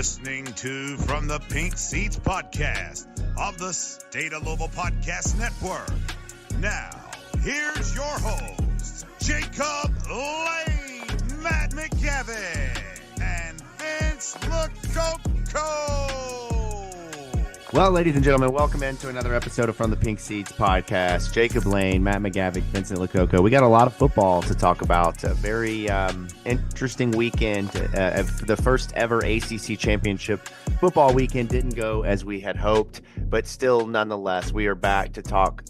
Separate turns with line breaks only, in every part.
listening to From the Pink Seats podcast of the State of Louisville Podcast Network. Now, here's your hosts, Jacob Lane, Matt McGavin, and Vince Lococo.
Well, ladies and gentlemen, welcome into another episode of From the Pink Seats podcast. Jacob Lane, Matt McGavin, Vincent Lococo. We got a lot of football to talk about. A very interesting weekend. The first ever ACC championship football weekend didn't go as we had hoped, but still, nonetheless, we are back to talk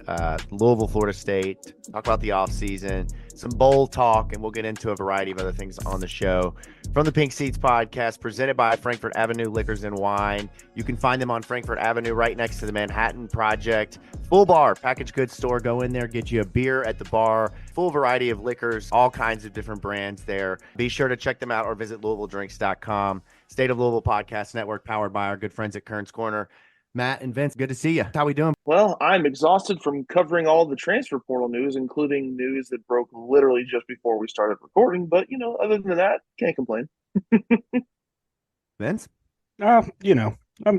Louisville, Florida State, talk about the offseason, some bowl talk, and we'll get into a variety of other things on the show. From the Pink Seats podcast, presented by Frankfort Avenue Liquors and Wine. You can find them on Frankfort Avenue right next to the Manhattan Project. Full bar, packaged goods store. Go in there, get you a beer at the bar. Full variety of liquors, all kinds of different brands there. Be sure to check them out or visit LouisvilleDrinks.com. State of Louisville Podcast Network, powered by our good friends at Kern's Corner. Matt and Vince, good to see you. How we doing?
Well, I'm exhausted from covering all the transfer portal news, including news that broke literally just before we started recording. But, other than that, can't complain.
Vince?
I'm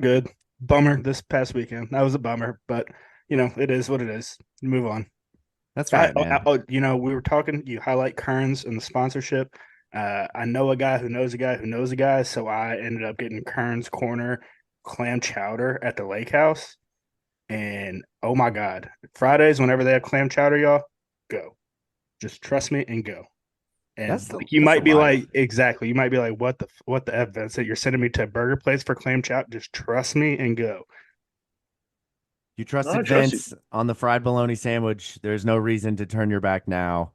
good. Bummer this past weekend. That was a bummer, but, it is what it is. Move on.
That's right, man.
We were talking, you highlight Kern's and the sponsorship. I know a guy who knows a guy who knows a guy, so I ended up getting Kern's Corner clam chowder at the lake house. And oh my God, Fridays, whenever they have clam chowder, y'all, go. Just trust me and go. And you might be like, what the F, Vincent? You're sending me to a burger place for clam chowder? Just trust me and go.
You trusted Vince on the fried bologna sandwich. There's no reason to turn your back now.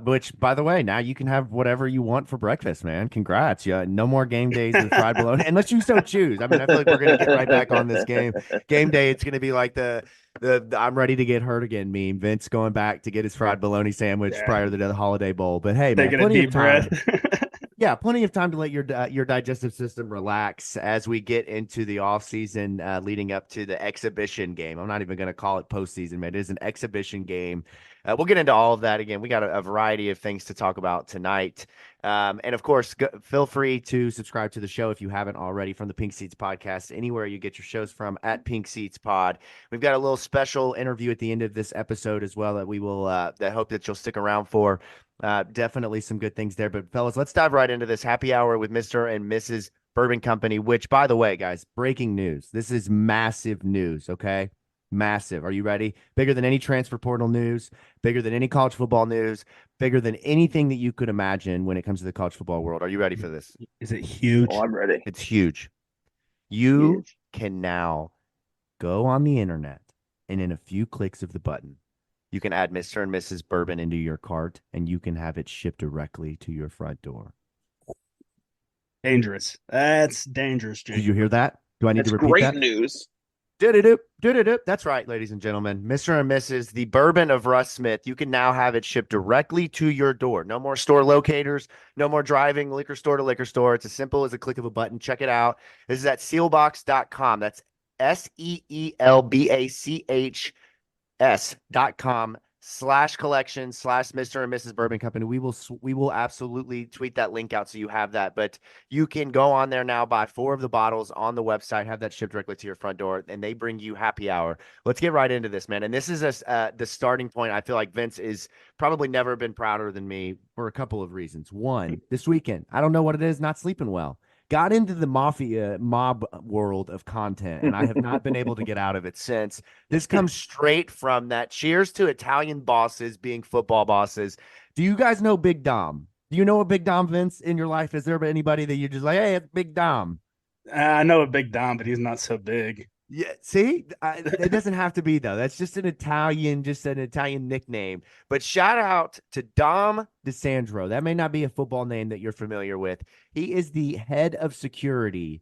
Which, by the way, now you can have whatever you want for breakfast, man. Congrats. Yeah, no more game days with fried bologna, unless you so choose. I mean, I feel like we're going to get right back on this game. Game day, it's going to be like the I'm ready to get hurt again meme. Vince going back to get his fried bologna sandwich prior to the Holiday Bowl. But hey, man, plenty of time. Yeah, plenty of time to let your digestive system relax as we get into the offseason leading up to the exhibition game. I'm not even going to call it postseason, man. It is an exhibition game. We'll get into all of that again. We got a variety of things to talk about tonight. And, of course, feel free to subscribe to the show if you haven't already, from the Pink Seats podcast, anywhere you get your shows from, at Pink Seats Pod. We've got a little special interview at the end of this episode as well that we will that hope that you'll stick around for. Definitely some good things there. But, fellas, let's dive right into this happy hour with Mr. and Mrs. Bourbon Company, which, by the way, guys, breaking news. This is massive news, okay? Massive. Are you ready? Bigger than any transfer portal news, bigger than any college football news, bigger than anything that you could imagine when it comes to the college football world. Are you ready for this?
Is it huge?
Oh, I'm ready.
It's huge. You can now go on the internet, and in a few clicks of the button, you can add Mr. and Mrs. Bourbon into your cart, and you can have it shipped directly to your front door.
Dangerous. That's dangerous, Jake.
Did you hear that? Do I need to repeat
great
that?
News.
Do-do-do. That's right, ladies and gentlemen. Mr. and Mrs. The Bourbon of Russ Smith. You can now have it shipped directly to your door. No more store locators. No more driving liquor store to liquor store. It's as simple as a click of a button. Check it out. This is at sealbox.com. That's SEELBACHS.com/collection/Mr. and Mrs. Bourbon Company. We will absolutely tweet that link out so you have that. But you can go on there now, buy 4 of the bottles on the website, have that shipped directly to your front door, and they bring you happy hour. Let's get right into this, man. And this is the starting point. I feel like Vince is probably never been prouder than me for a couple of reasons. One, this weekend, I don't know what it is, not sleeping well. Got into the mob world of content, and I have not been able to get out of it since. This comes straight from that. Cheers to Italian bosses being football bosses. Do you guys know Big Dom? Do you know a Big Dom, Vince, in your life? Is there anybody that you're just like, hey, it's Big Dom?
I know a Big Dom, but he's not so big.
Yeah, see, it doesn't have to be, though. That's just an Italian nickname. But shout out to Dom DeSandro. That may not be a football name that you're familiar with. He is the head of security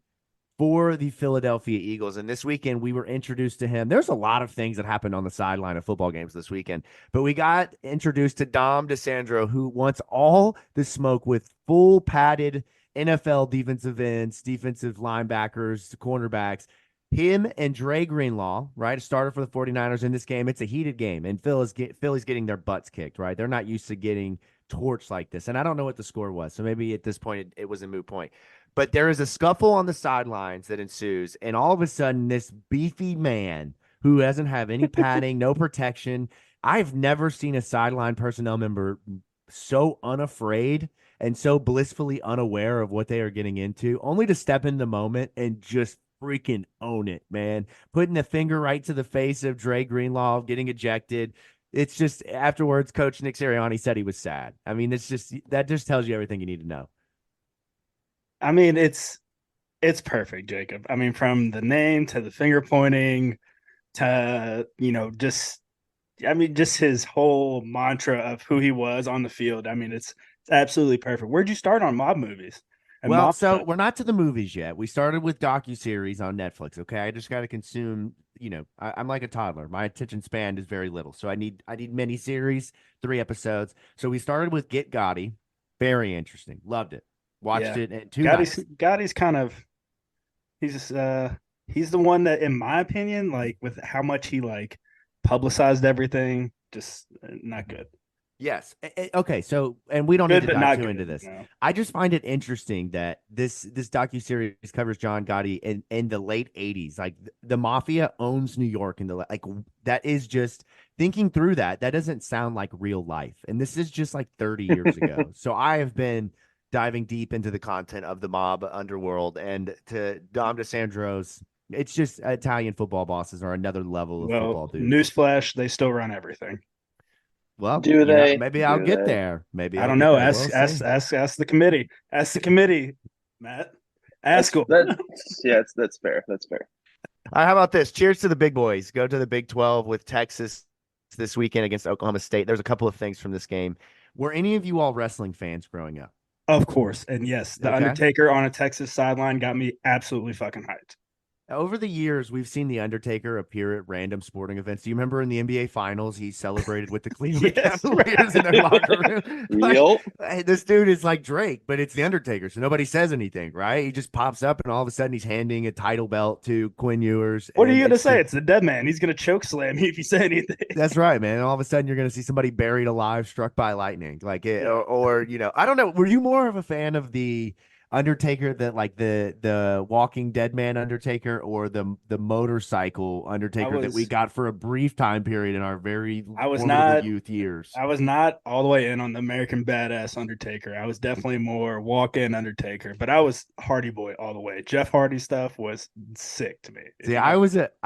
for the Philadelphia Eagles. And this weekend, we were introduced to him. There's a lot of things that happened on the sideline of football games this weekend. But we got introduced to Dom DeSandro, who wants all the smoke with full padded NFL defensive ends, defensive linebackers, cornerbacks. Him and Dre Greenlaw, right, a starter for the 49ers in this game. It's a heated game, and Philly's getting their butts kicked, right? They're not used to getting torched like this, and I don't know what the score was, so maybe at this point it was a moot point. But there is a scuffle on the sidelines that ensues, and all of a sudden, this beefy man who doesn't have any padding, no protection. I've never seen a sideline personnel member so unafraid and so blissfully unaware of what they are getting into, only to step in the moment and just freaking own it, man. Putting the finger right to the face of Dre Greenlaw, getting ejected. It's just afterwards, Coach Nick Sirianni said he was sad. I mean, that just tells you everything you need to know.
I mean, it's perfect, Jacob. I mean, from the name to the finger pointing to, just his whole mantra of who he was on the field. I mean, it's absolutely perfect. Where'd you start on mob movies?
Well, so we're not to the movies yet. We started with docuseries on Netflix. Okay, I just got to consume. I'm like a toddler. My attention span is very little, so I need miniseries, 3 episodes. So we started with Get Gotti. Very interesting. Loved it. Watched it in 2 nights.
Gotti's kind of he's the one that, in my opinion, like with how much he like publicized everything, just not good.
Yes. Okay. So, and we don't
Good,
need to
but
dive
not
too
good,
into this.
no.
I just find it interesting that this docuseries covers John Gotti in the late 80s. Like the mafia owns New York that is just thinking through that. That doesn't sound like real life. And this is just like 30 years ago. So I have been diving deep into the content of the mob underworld, and to Dom DeSandro's, it's just Italian football bosses are another level of football dudes.
Newsflash, they still run everything.
Well,
do they?
Maybe I'll get there. Maybe
I don't know.
We'll
Ask the committee. Ask the committee, Matt. Ask them.
That's fair. That's fair.
All right, how about this? Cheers to the big boys. Go to the Big 12 with Texas this weekend against Oklahoma State. There's a couple of things from this game. Were any of you all wrestling fans growing up?
Of course. And yes, the Undertaker on a Texas sideline got me absolutely fucking hyped.
Over the years, we've seen The Undertaker appear at random sporting events. Do you remember in the NBA Finals, he celebrated with the Cleveland Cavaliers in their locker room? This dude is like Drake, but it's The Undertaker, so nobody says anything, right? He just pops up, and all of a sudden, he's handing a title belt to Quinn Ewers.
What are you going to say? It's the dead man. He's going to choke slam you if you say anything.
That's right, man. And all of a sudden, you're going to see somebody buried alive, struck by lightning. Or I don't know. Were you more of a fan of the Undertaker that like the Walking Dead man Undertaker, or the motorcycle Undertaker that we got for a brief time period in our very youth years?
I was not all the way in on the American Badass Undertaker. I was definitely more walk-in Undertaker, but I was Hardy Boy all the way. Jeff Hardy stuff was sick to me.
See, I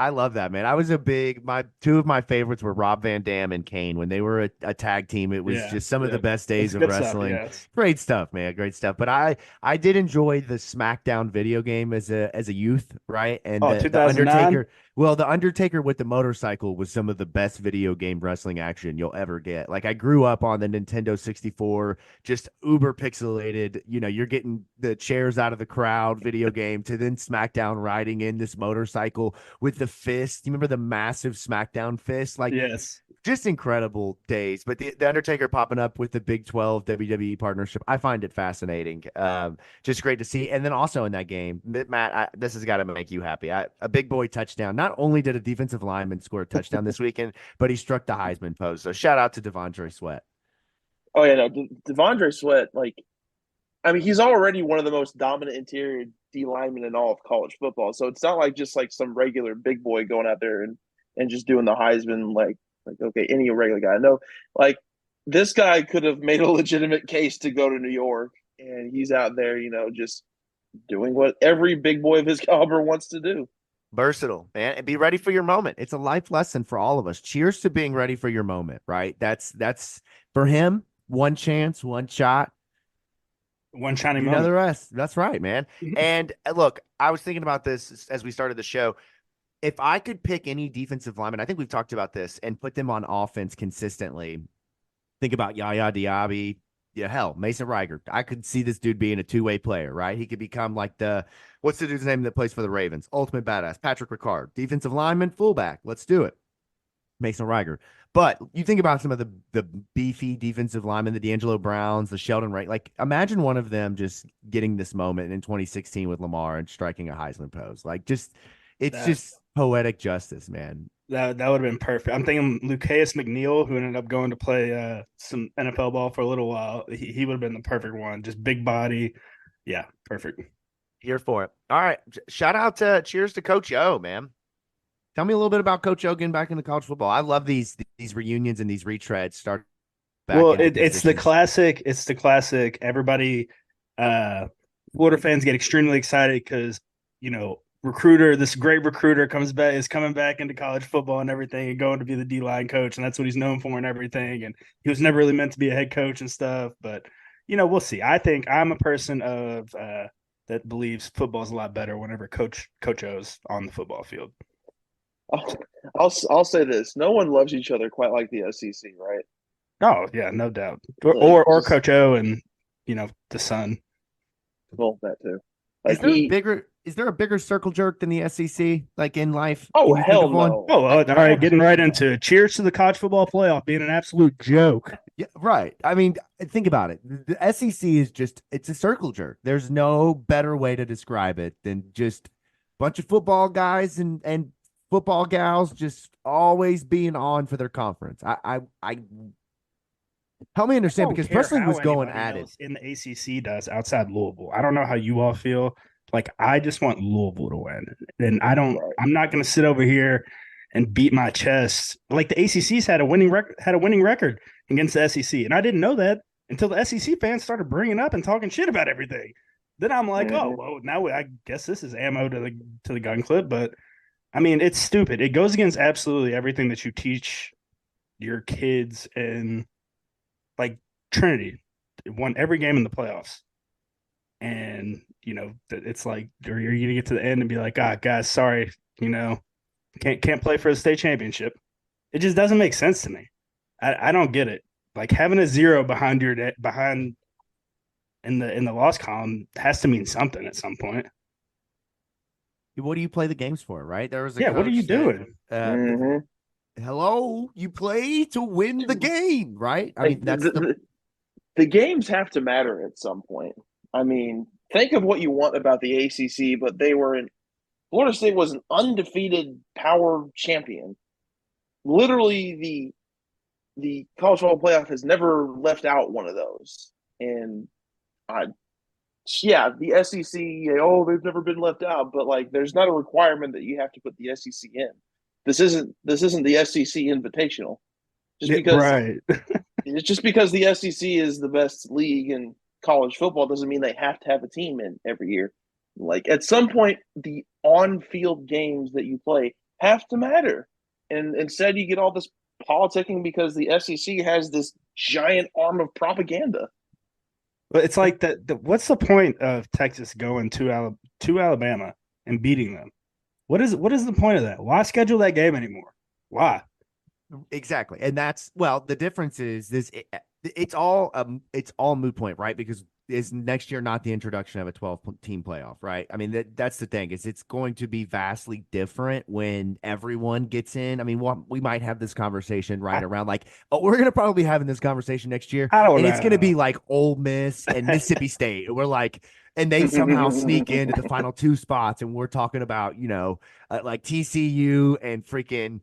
love that, man. I was two of my favorites were Rob Van Dam and Kane. When they were a tag team, it was just some of the best days of wrestling. Great stuff, man. Great stuff. But I did enjoy the SmackDown video game as a youth, right? And the Undertaker. Well, the Undertaker with the motorcycle was some of the best video game wrestling action you'll ever get. Like, I grew up on the Nintendo 64, just uber pixelated. You're getting the chairs out of the crowd video game to then SmackDown riding in this motorcycle with the fist. You remember the massive SmackDown fist? Like, yes. Just incredible days. But the Undertaker popping up with the Big 12 WWE partnership, I find it fascinating. Just great to see. And then also in that game, Matt, this has got to make you happy. A big boy touchdown. Not only did a defensive lineman score a touchdown this weekend, but he struck the Heisman pose. So shout out to Devondre Sweat.
Oh, yeah, no, Devondre Sweat, he's already one of the most dominant interior D linemen in all of college football. So it's not like just like some regular big boy going out there and just doing the Heisman okay, any regular guy. No, this guy could have made a legitimate case to go to New York, and he's out there, just doing what every big boy of his caliber wants to do.
Versatile, man, and be ready for your moment. It's a life lesson for all of us. Cheers to being ready for your moment, right? That's for him. One chance, one shot,
one shining moment.
The rest. That's right, man. And look, I was thinking about this as we started the show. If I could pick any defensive lineman, I think we've talked about this, and put them on offense consistently, think about Yaya Diaby. Yeah, hell, Mason Reiger. I could see this dude being a two-way player, right? He could become like what's the dude's name that plays for the Ravens? Ultimate badass, Patrick Ricard. Defensive lineman, fullback. Let's do it. Mason Reiger. But you think about some of the beefy defensive linemen, the D'Angelo Browns, the Sheldon Wright. Like, imagine one of them just getting this moment in 2016 with Lamar and striking a Heisman pose. It's just poetic justice, man.
That would have been perfect. I'm thinking Lucius McNeil, who ended up going to play some NFL ball for a little while. He would have been the perfect one. Just big body. Yeah, perfect.
Here for it. All right. Shout out to cheers to Coach O, man. Tell me a little bit about Coach O getting back into college football. I love these reunions and these retreads. Start back
Well,
into
it's the
positions.
classic. It's the classic. Everybody, Florida fans get extremely excited because this great recruiter is coming back into college football and everything, and going to be the D-line coach, and that's what he's known for and everything. And he was never really meant to be a head coach and stuff, but we'll see. I think I'm a person of that believes football is a lot better whenever Coach O's on the football field.
I'll say this: no one loves each other quite like the SEC, right?
Oh yeah, no doubt.
Like,
Or Coach O and the son.
Well, that too.
Is there a bigger circle jerk than the SEC, like in life?
Oh,
Can you think
hell
of one?
no.
Oh, all right, getting right into it. Cheers to the college football playoff being an absolute joke.
Yeah, right. I mean, think about it. The SEC is it's a circle jerk. There's no better way to describe it than just a bunch of football guys and football gals just always being on for their conference. I help me understand, because Presley was going at it.
In the ACC does outside Louisville. I don't know how you all feel. Like, I just want Louisville to win. And I'm not going to sit over here and beat my chest. Like, the ACC's had a winning record against the SEC. And I didn't know that until the SEC fans started bringing up and talking shit about everything. Then I'm like, oh, well, now I guess this is ammo to the gun clip. But I mean, it's stupid. It goes against absolutely everything that you teach your kids in, like, Trinity. It won every game in the playoffs. And, it's like, or you're going to get to the end and be like, guys, sorry, can't play for the state championship. It just doesn't make sense to me. I don't get it. Like, having a 0 behind in the loss column has to mean something at some point.
What do you play the games for, right? There was
what are you doing?
Hello, you play to win the game, right? I mean, that's
the games have to matter at some point. I mean, think of what you want about the ACC, but Florida State was an undefeated power champion. Literally, the college football playoff has never left out one of those. And the SEC, they've never been left out, but like, there's not a requirement that you have to put the SEC in. This isn't the SEC Invitational. Just because the SEC is the best league in college football doesn't mean they have to have a team in every year. Like, at some point, the on-field games that you play have to matter. And instead, you get all this politicking because the SEC has this giant arm of propaganda.
But it's like what's the point of Texas going to Alabama and beating them? What is the point of that? Why schedule that game anymore? Why?
Exactly. And the difference is this. It's all moot point, right? Because is next year not the introduction of a 12-team playoff, right? I mean, that's the thing, is it's going to be vastly different when everyone gets in. I mean, we might have this conversation around like, we're going to probably be having this conversation next year. It's going to be like Ole Miss and Mississippi State. We're like, and they somehow sneak into the final 2 spots, and we're talking about, like TCU and freaking,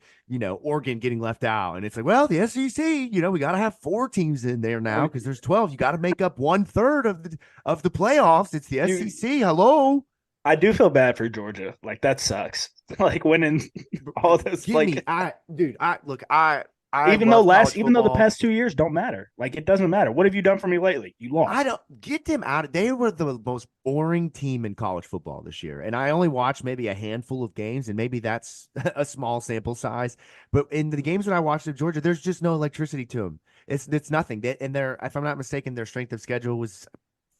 Oregon getting left out. And it's like, well, the SEC, we got to have 4 teams in there now because there's 12. You got to make up 1/3 of the playoffs. It's the SEC. Hello.
I do feel bad for Georgia. Like, that sucks. Like, winning all this. Even though the past 2 years don't matter. Like, it doesn't matter. What have you done for me lately? You lost.
I don't get them out. They were the most boring team in college football this year. And I only watched maybe a handful of games, and maybe that's a small sample size. But in the games that I watched of Georgia, there's just no electricity to them. It's nothing. And if I'm not mistaken, their strength of schedule was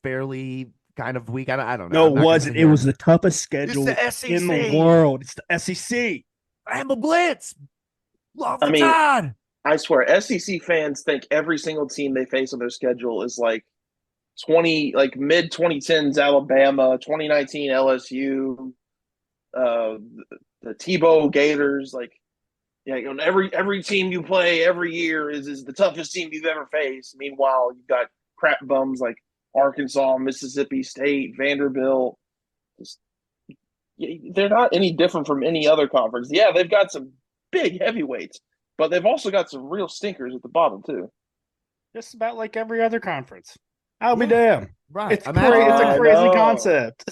fairly kind of weak. I don't know.
No, it wasn't. It was the toughest schedule in the world. It's the SEC.
I'm a blitz. Love the Tide.
I swear, SEC fans think every single team they face on their schedule is like mid 2010s Alabama, 2019 LSU, the Tebow Gators. Like, every team you play every year is the toughest team you've ever faced. Meanwhile, you've got crap bums like Arkansas, Mississippi State, Vanderbilt. They're not any different from any other conference. Yeah, they've got some big heavyweights, but they've also got some real stinkers at the bottom too.
Just about like every other conference. I'll be
Yeah.
damned.
Right.
It's a
I
crazy
know.
concept.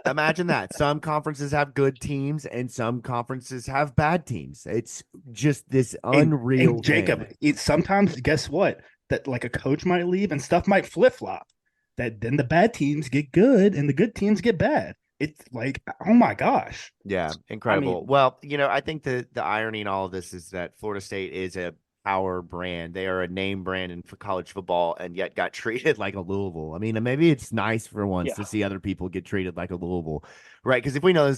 Imagine that. Some conferences have good teams and some conferences have bad teams. It's just this unreal
and Jacob,
thing.
sometimes guess what? That like a coach might leave and stuff might flip flop. That then the bad teams get good and the good teams get bad. It's like, oh my gosh.
Yeah,
I
incredible.
mean,
Well, I think the irony in all of this is that Florida State is a power brand. They are a name brand in college football and yet got treated like a Louisville. I mean, maybe it's nice for once
Yeah.
to see other people get treated like a Louisville, right? Because if we know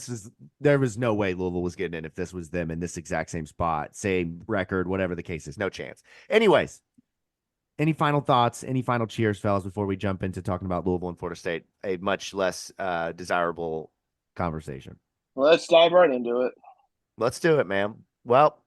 there was no way Louisville was getting in if this was them in this exact same spot, same record, whatever the case is, no chance. Anyways, any final thoughts, any final cheers, fellas, before we jump into talking about Louisville and Florida State, a much less desirable conversation?
Let's dive right into it.
Let's do it, man. Well,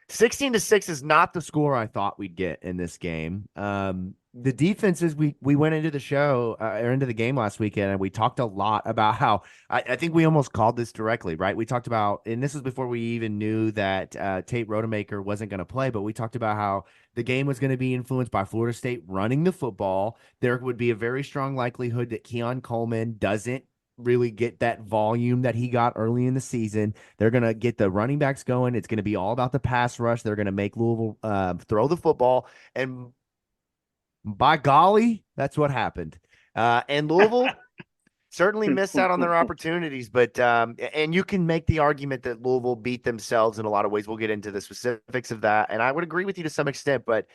16-6 is not the score I thought we'd get in this game. The defenses, we went into the show or into the game last weekend, and we talked a lot about how I think we almost called this directly, right? We talked about, and this was before we even knew that Tate Rodemaker wasn't going to play, but we talked about how the game was going to be influenced by Florida State running the football. There would be a very strong likelihood that Keon Coleman doesn't really get that volume that he got early in the season. They're going to get the running backs going. It's going to be all about the pass rush. They're going to make Louisville throw the football. And by golly, that's what happened. And Louisville certainly missed out on their opportunities. But and you can make the argument that Louisville beat themselves in a lot of ways. We'll get into the specifics of that. And I would agree with you to some extent. But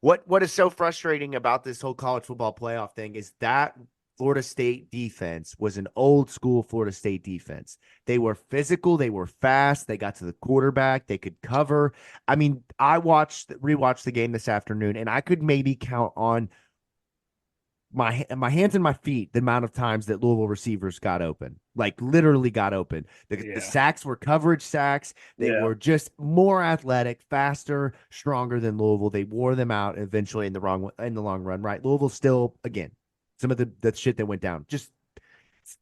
what is so frustrating about this whole college football playoff thing is that Florida State defense was an old school Florida State defense. They were physical. They were fast. They got to the quarterback. They could cover. I mean, I rewatched the game this afternoon, and I could maybe count on my hands and my feet the amount of times that Louisville receivers got open, like literally got open. The sacks were coverage sacks. They were just more athletic, faster, stronger than Louisville. They wore them out eventually in the long run, right? Louisville still, again, some of the shit that went down, just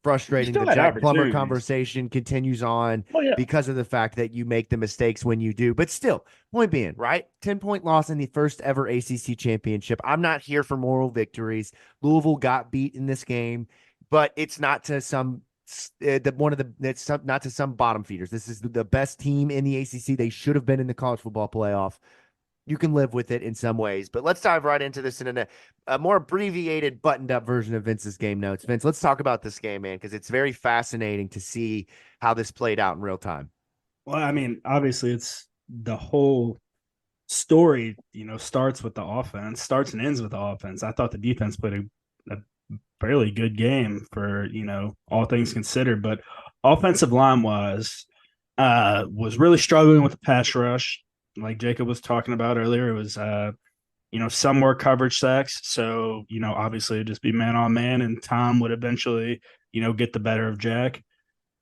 frustrating. The Jack Plummer conversation continues on because of the fact that you make the mistakes when you do. But still, point being, right? 10-point loss in the first ever ACC championship. I'm not here for moral victories. Louisville got beat in this game, but it's not to some not to some bottom feeders. This is the best team in the ACC. They should have been in the college football playoff. You can live with it in some ways, but let's dive right into this in a more abbreviated, buttoned-up version of Vince's game notes. Vince, let's talk about this game, man, because it's very fascinating to see how this played out in real time.
Well, I mean, obviously, it's the whole story, starts with the offense, starts and ends with the offense. I thought the defense played a fairly good game for, all things considered, but offensive line-wise was really struggling with the pass rush. Like Jacob was talking about earlier, it was, some more coverage sacks. So, obviously it'd just be man on man, and Tom would eventually, get the better of Jack.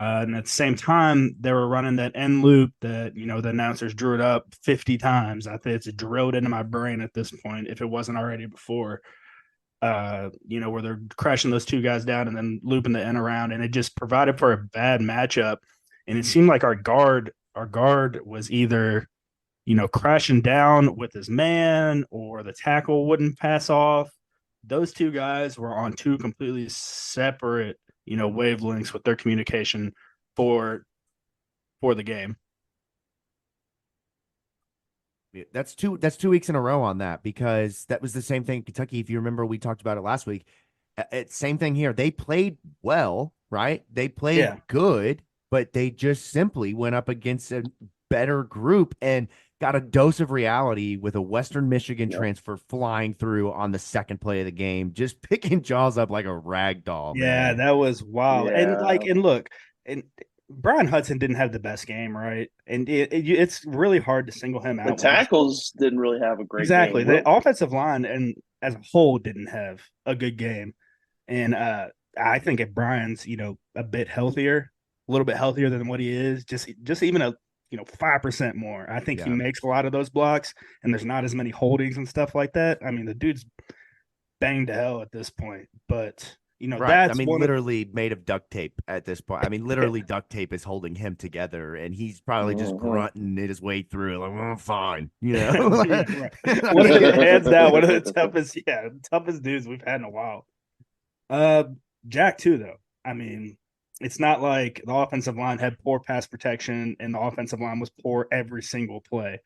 And at the same time, they were running that end loop that, the announcers drew it up 50 times. I think it's drilled into my brain at this point, if it wasn't already before, where they're crashing those two guys down and then looping the end around. And it just provided for a bad matchup. And it seemed like our guard was either crashing down with his man, or the tackle wouldn't pass off. Those two guys were on two completely separate, wavelengths with their communication for the game.
That's two weeks in a row on that, because that was the same thing in Kentucky. If you remember, we talked about it last week. Same thing here. They played well, right? They played good, but they just simply went up against a better group and got a dose of reality with a Western Michigan transfer flying through on the second play of the game, just picking Jaws up like a rag doll.
Yeah,
man.
that was wild. And look, and Brian Hudson didn't have the best game, right? And it's really hard to single him out.
The tackles didn't really have a great
game.
The
offensive line and as a whole didn't have a good game. And I think if Brian's, a bit healthier, a little bit healthier than what he is, just even a 5% more. I think he makes a lot of those blocks, and there's not as many holdings and stuff like that. I mean, the dude's banged to hell at this point, but
Right. I
That's
mean,
one
literally made of duct tape at this point. I mean, literally duct tape is holding him together, and he's probably just grunting his way through. Like, well, fine,
Yeah, right. Hands down, one of the toughest dudes we've had in a while. Jack too, though. I mean, it's not like the offensive line had poor pass protection and the offensive line was poor every single play.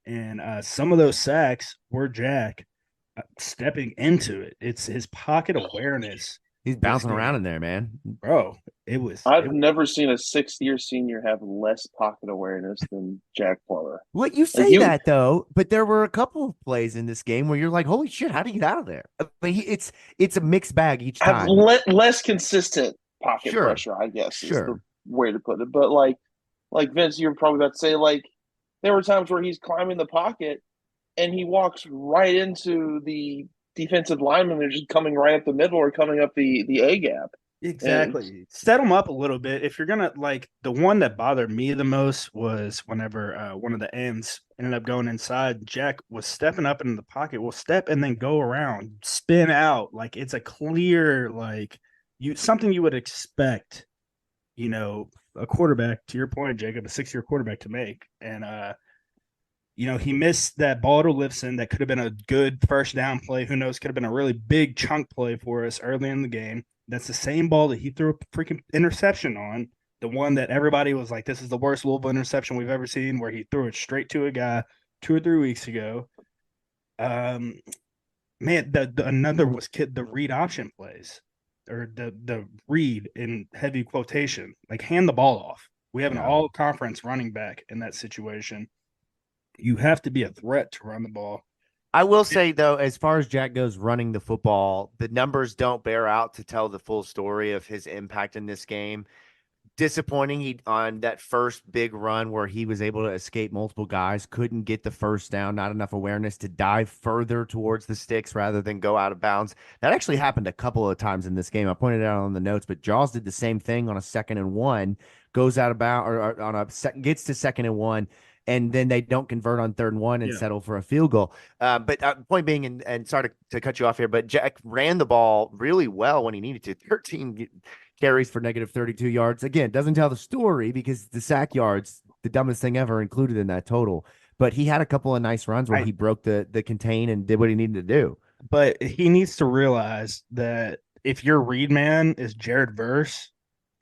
And some of those sacks were Jack stepping into it. It's his pocket awareness.
He's bouncing around in there, man.
Bro, it was.
I've never seen a sixth-year senior have less pocket awareness than Jack Plummer.
What you say that though, but there were a couple of plays in this game where you're like, "Holy shit, how do you get out of there?" I mean, it's a mixed bag each time.
Less consistent pocket pressure, I guess, is the way to put it. But like Vince, you're probably about to say, like, there were times where he's climbing the pocket and he walks right into the defensive lineman. They're just coming right up the middle or coming up the A gap.
Exactly. Set them up a little bit. If you're gonna the one that bothered me the most was whenever one of the ends ended up going inside. Jack was stepping up into the pocket, will step and then go around, spin out. Like it's a clear something you would expect, a quarterback, to your point, Jacob, a 6-year quarterback to make. And he missed that ball to Lifson that could have been a good first down play. Who knows? Could have been a really big chunk play for us early in the game. That's the same ball that he threw a freaking interception on, the one that everybody was like, this is the worst Louisville interception we've ever seen, where he threw it straight to a guy 2 or 3 weeks ago. Another was the read option plays, or the read in heavy quotation, like hand the ball off. We have an all-conference running back in that situation. You have to be a threat to run the ball.
I will say, though, as far as Jack goes running the football, the numbers don't bear out to tell the full story of his impact in this game. Disappointing on that first big run where he was able to escape multiple guys, couldn't get the first down, not enough awareness to dive further towards the sticks rather than go out of bounds. That actually happened a couple of times in this game. I pointed it out on the notes, but Jaws did the same thing on a 2nd and 1, goes out of bounds, or on gets to 2nd and 1. And then they don't convert on 3rd and 1 and settle for a field goal. But point being, and sorry to cut you off here, but Jack ran the ball really well when he needed to. 13 carries for negative 32 yards. Again, doesn't tell the story because the sack yards, the dumbest thing ever included in that total. But he had a couple of nice runs where he broke the contain and did what he needed to do.
But he needs to realize that if your read man is Jared Verse,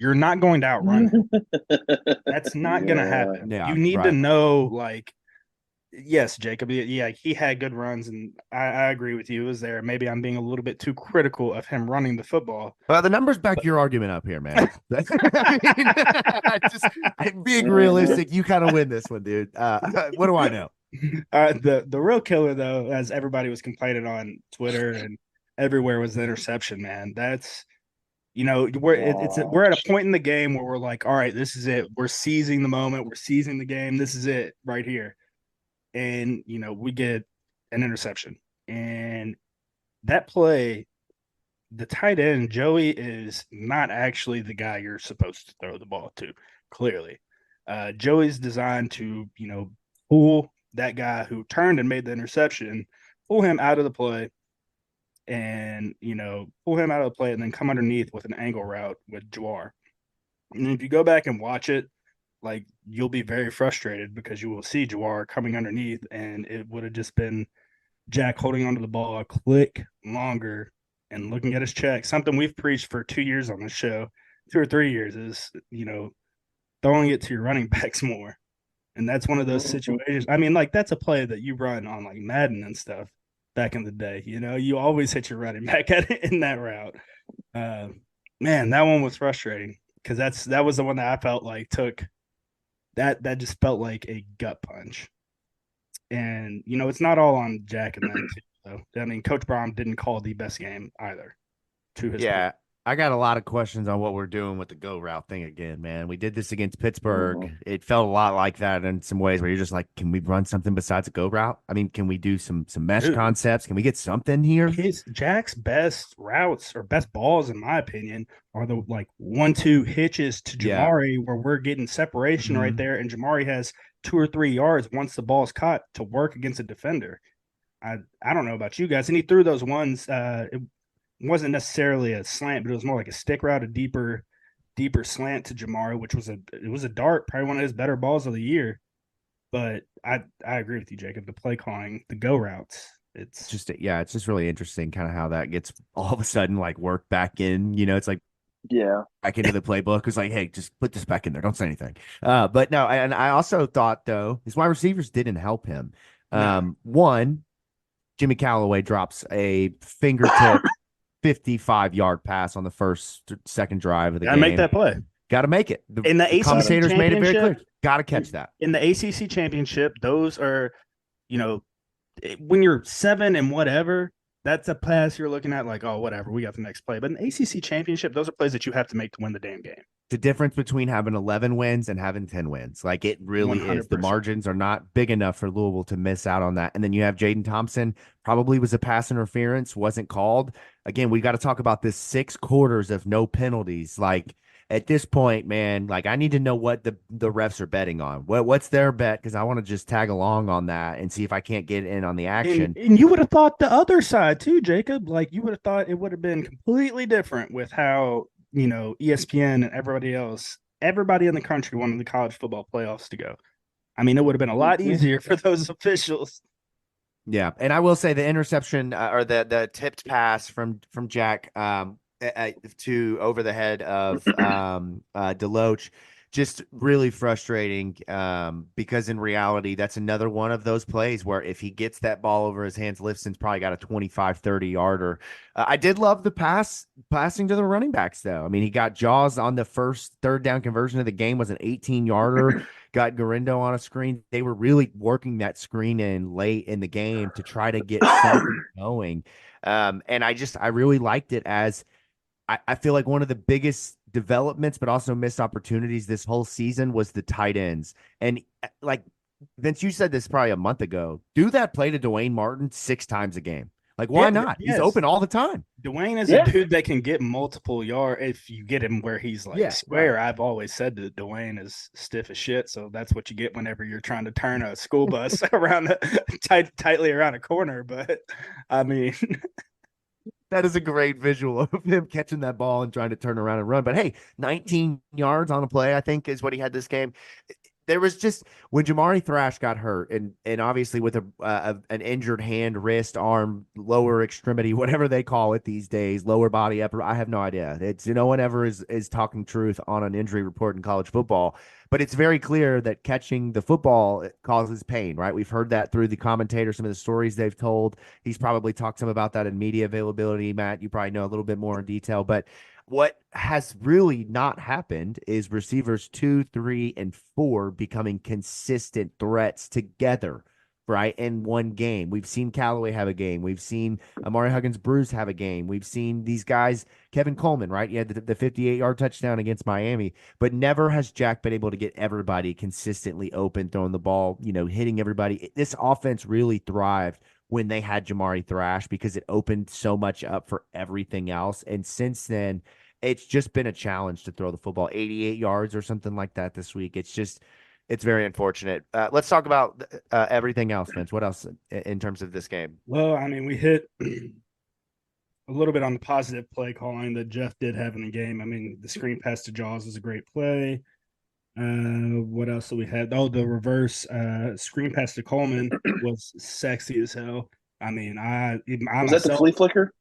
you're not going to outrun him. That's not going to happen.
Yeah,
you need to know, yes, Jacob. Yeah, he had good runs, and I agree with you. It was there. Maybe I'm being a little bit too critical of him running the football.
Well, the numbers back your argument up here, man. Being realistic, you kind of win this one, dude. What do I know?
The real killer, though, as everybody was complaining on Twitter and everywhere, was the interception, man. That's we're at a point in the game where we're like, all right, this is it. We're seizing the moment. We're seizing the game. This is it right here. And, we get an interception. And that play, the tight end, Joey, is not actually the guy you're supposed to throw the ball to, clearly. Joey's designed to, pull that guy who turned and made the interception, pull him out of the play, and, pull him out of the play and then come underneath with an angle route with Jawar. And if you go back and watch it, you'll be very frustrated because you will see Jawar coming underneath, and it would have just been Jack holding onto the ball a click longer and looking at his check. Something we've preached for 2 years on this show, 2 or 3 years, is, throwing it to your running backs more. And that's one of those situations. I mean, that's a play that you run on Madden and stuff back in the day. You always hit your running back at it in that route. Man, that one was frustrating because that was the one that I felt like took that just felt like a gut punch. And it's not all on Jack and that too, though. I mean, Coach Brohm didn't call the best game either. To his point.
I got a lot of questions on what we're doing with the go route thing again, man. We did this against Pittsburgh. It felt a lot like that in some ways where you're just like, can we run something besides a go route? I mean, can we do some mesh concepts? Can we get something here?
Jack's best routes or best balls, in my opinion, are the 1-2 hitches to Jamari where we're getting separation right there, and Jamari has 2 or 3 yards once the ball's caught to work against a defender. I don't know about you guys, and he threw those ones. wasn't necessarily a slant, but it was more like a stick route, a deeper slant to Jamari, which was a dart, probably one of his better balls of the year. But I agree with you, Jacob. The play calling, the go routes, it's
Just it's just really interesting kind of how that gets all of a sudden like worked back in. It's like
Yeah.
back into the playbook. It's like, hey, just put this back in there. Don't say anything. But no, and I also thought though his wide receivers didn't help him.
No.
One, Jimmy Callaway drops a fingertip 55-yard pass on the second drive of the
gotta
game.
make that play.
Got to make it.
In the ACC
commentators made it very clear.
championship,
Got to catch that.
In the ACC championship, those are, when you're 7 and whatever, that's a pass you're looking at like, oh, whatever, we got the next play. But in the ACC championship, those are plays that you have to make to win the damn game.
The difference between having 11 wins and having 10 wins. Like it really
100%.
is. The margins are not big enough for Louisville to miss out on that. And then you have Jaden Thompson, probably was a pass interference, wasn't called. Again, we got to talk about this 6 quarters of no penalties. Like at this point, man, like I need to know what the refs are betting on. What's their bet? Because I want to just tag along on that and see if I can't get in on the action.
And you would have thought the other side too, Jacob. Like you would have thought it would have been completely different with how ESPN and everybody in the country wanted the college football playoffs to go. I mean, it would have been a lot easier for those officials.
Yeah, and I will say the interception or the tipped pass from Jack to over the head of Deloach, just really frustrating because in reality, that's another one of those plays where if he gets that ball over his hands, Lifson's probably got a 25-30 yarder. I did love the passing to the running backs, though. I mean, he got Jaws on the first third down conversion of the game, was an 18-yarder, got Garindo on a screen. They were really working that screen in late in the game to try to get something going. And I really liked it as I feel like one of the biggest developments, but also missed opportunities this whole season was the tight ends. And like Vince, you said this probably a month ago. Do that play to Dwayne Martin 6 times a game. Like, why not? Yes. He's open all the time.
Dwayne is a dude that can get multiple yards if you get him where he's like square. Right. I've always said that Dwayne is stiff as shit, so that's what you get whenever you're trying to turn a school bus around tightly around a corner. But I mean.
That is a great visual of him catching that ball and trying to turn around and run. But hey, 19 yards on a play, I think, is what he had this game. There was just when Jamari Thrash got hurt, and obviously with an injured hand, wrist, arm, lower extremity, whatever they call it these days, lower body, upper. I have no idea. It's no one ever is talking truth on an injury report in college football. But it's very clear that catching the football causes pain, right? We've heard that through the commentators, some of the stories they've told. He's probably talked some about that in media availability. Matt, you probably know a little bit more in detail. But what has really not happened is receivers 2, 3, and 4 becoming consistent threats together, right, in one game. We've seen Callaway have a game. We've seen Amari Huggins-Brews have a game. We've seen these guys, Kevin Coleman, right? He had the 58-yard touchdown against Miami, but never has Jack been able to get everybody consistently open, throwing the ball, hitting everybody. This offense really thrived when they had Jamari Thrash because it opened so much up for everything else. And since then, it's just been a challenge to throw the football 88 yards or something like that this week. It's very unfortunate. Let's talk about everything else, Vince. What else in terms of this game?
Well, I mean, we hit a little bit on the positive play calling that Jeff did have in the game. I mean, the screen pass to Jaws is a great play. What else do we have? Oh, the reverse screen pass to Coleman was sexy as hell. I mean, was
that the flea flicker?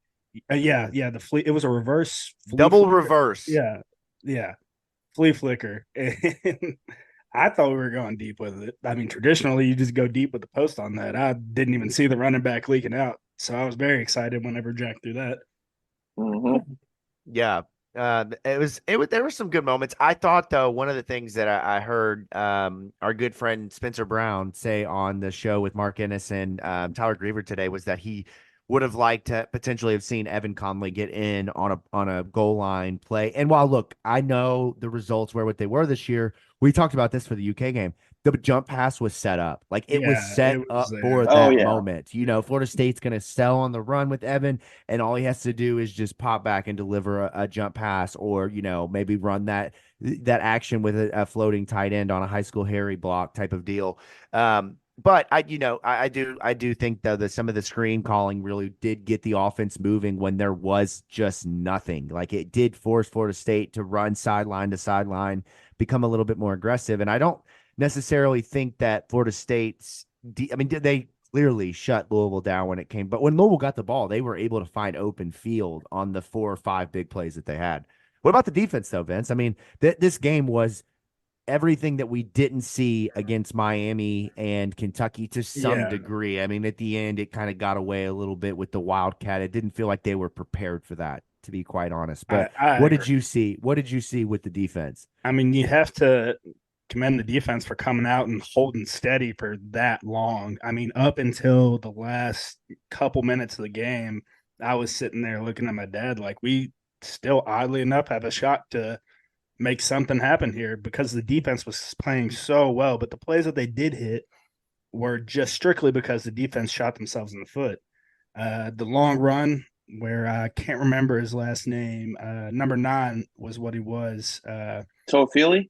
Yeah, the flea. It was a reverse
double
flicker.
Reverse.
Yeah, flea flicker. And I thought we were going deep with it. I mean, traditionally, you just go deep with the post on that. I didn't even see the running back leaking out, so I was very excited whenever Jack threw that.
Mm-hmm.
Yeah. There were some good moments. I thought though, one of the things that I heard our good friend Spencer Brown say on the show with Mark Ennis and Tyler Griever today was that he would have liked to potentially have seen Evan Conley get in on a goal line play. And while look, I know the results were what they were this year. We talked about this for the UK game. The jump pass was set up. Like it was set up for that moment. Florida State's going to sell on the run with Evan, and all he has to do is just pop back and deliver a jump pass or, maybe run that action with a floating tight end on a high school Harry block type of deal. But I do think though that some of the screen calling really did get the offense moving when there was just nothing. Like it did force Florida State to run sideline to sideline, become a little bit more aggressive. And I don't necessarily think that Florida State's they clearly shut Louisville down when it came, but when Louisville got the ball, they were able to find open field on the 4 or 5 big plays that they had. What about the defense though, Vince? I mean, this game was everything that we didn't see against Miami and Kentucky to some degree. I mean, at the end, it kind of got away a little bit with the Wildcat. It didn't feel like they were prepared for that, to be quite honest. But
I
what
agree.
did you see? What did you see with the defense?
I mean, you have to commend the defense for coming out and holding steady for that long. I mean, up until the last couple minutes of the game, I was sitting there looking at my dad like we still, oddly enough, have a shot to make something happen here because the defense was playing so well. But the plays that they did hit were just strictly because the defense shot themselves in the foot. The long run where I can't remember his last name, number 9 was what he was.
Toafili?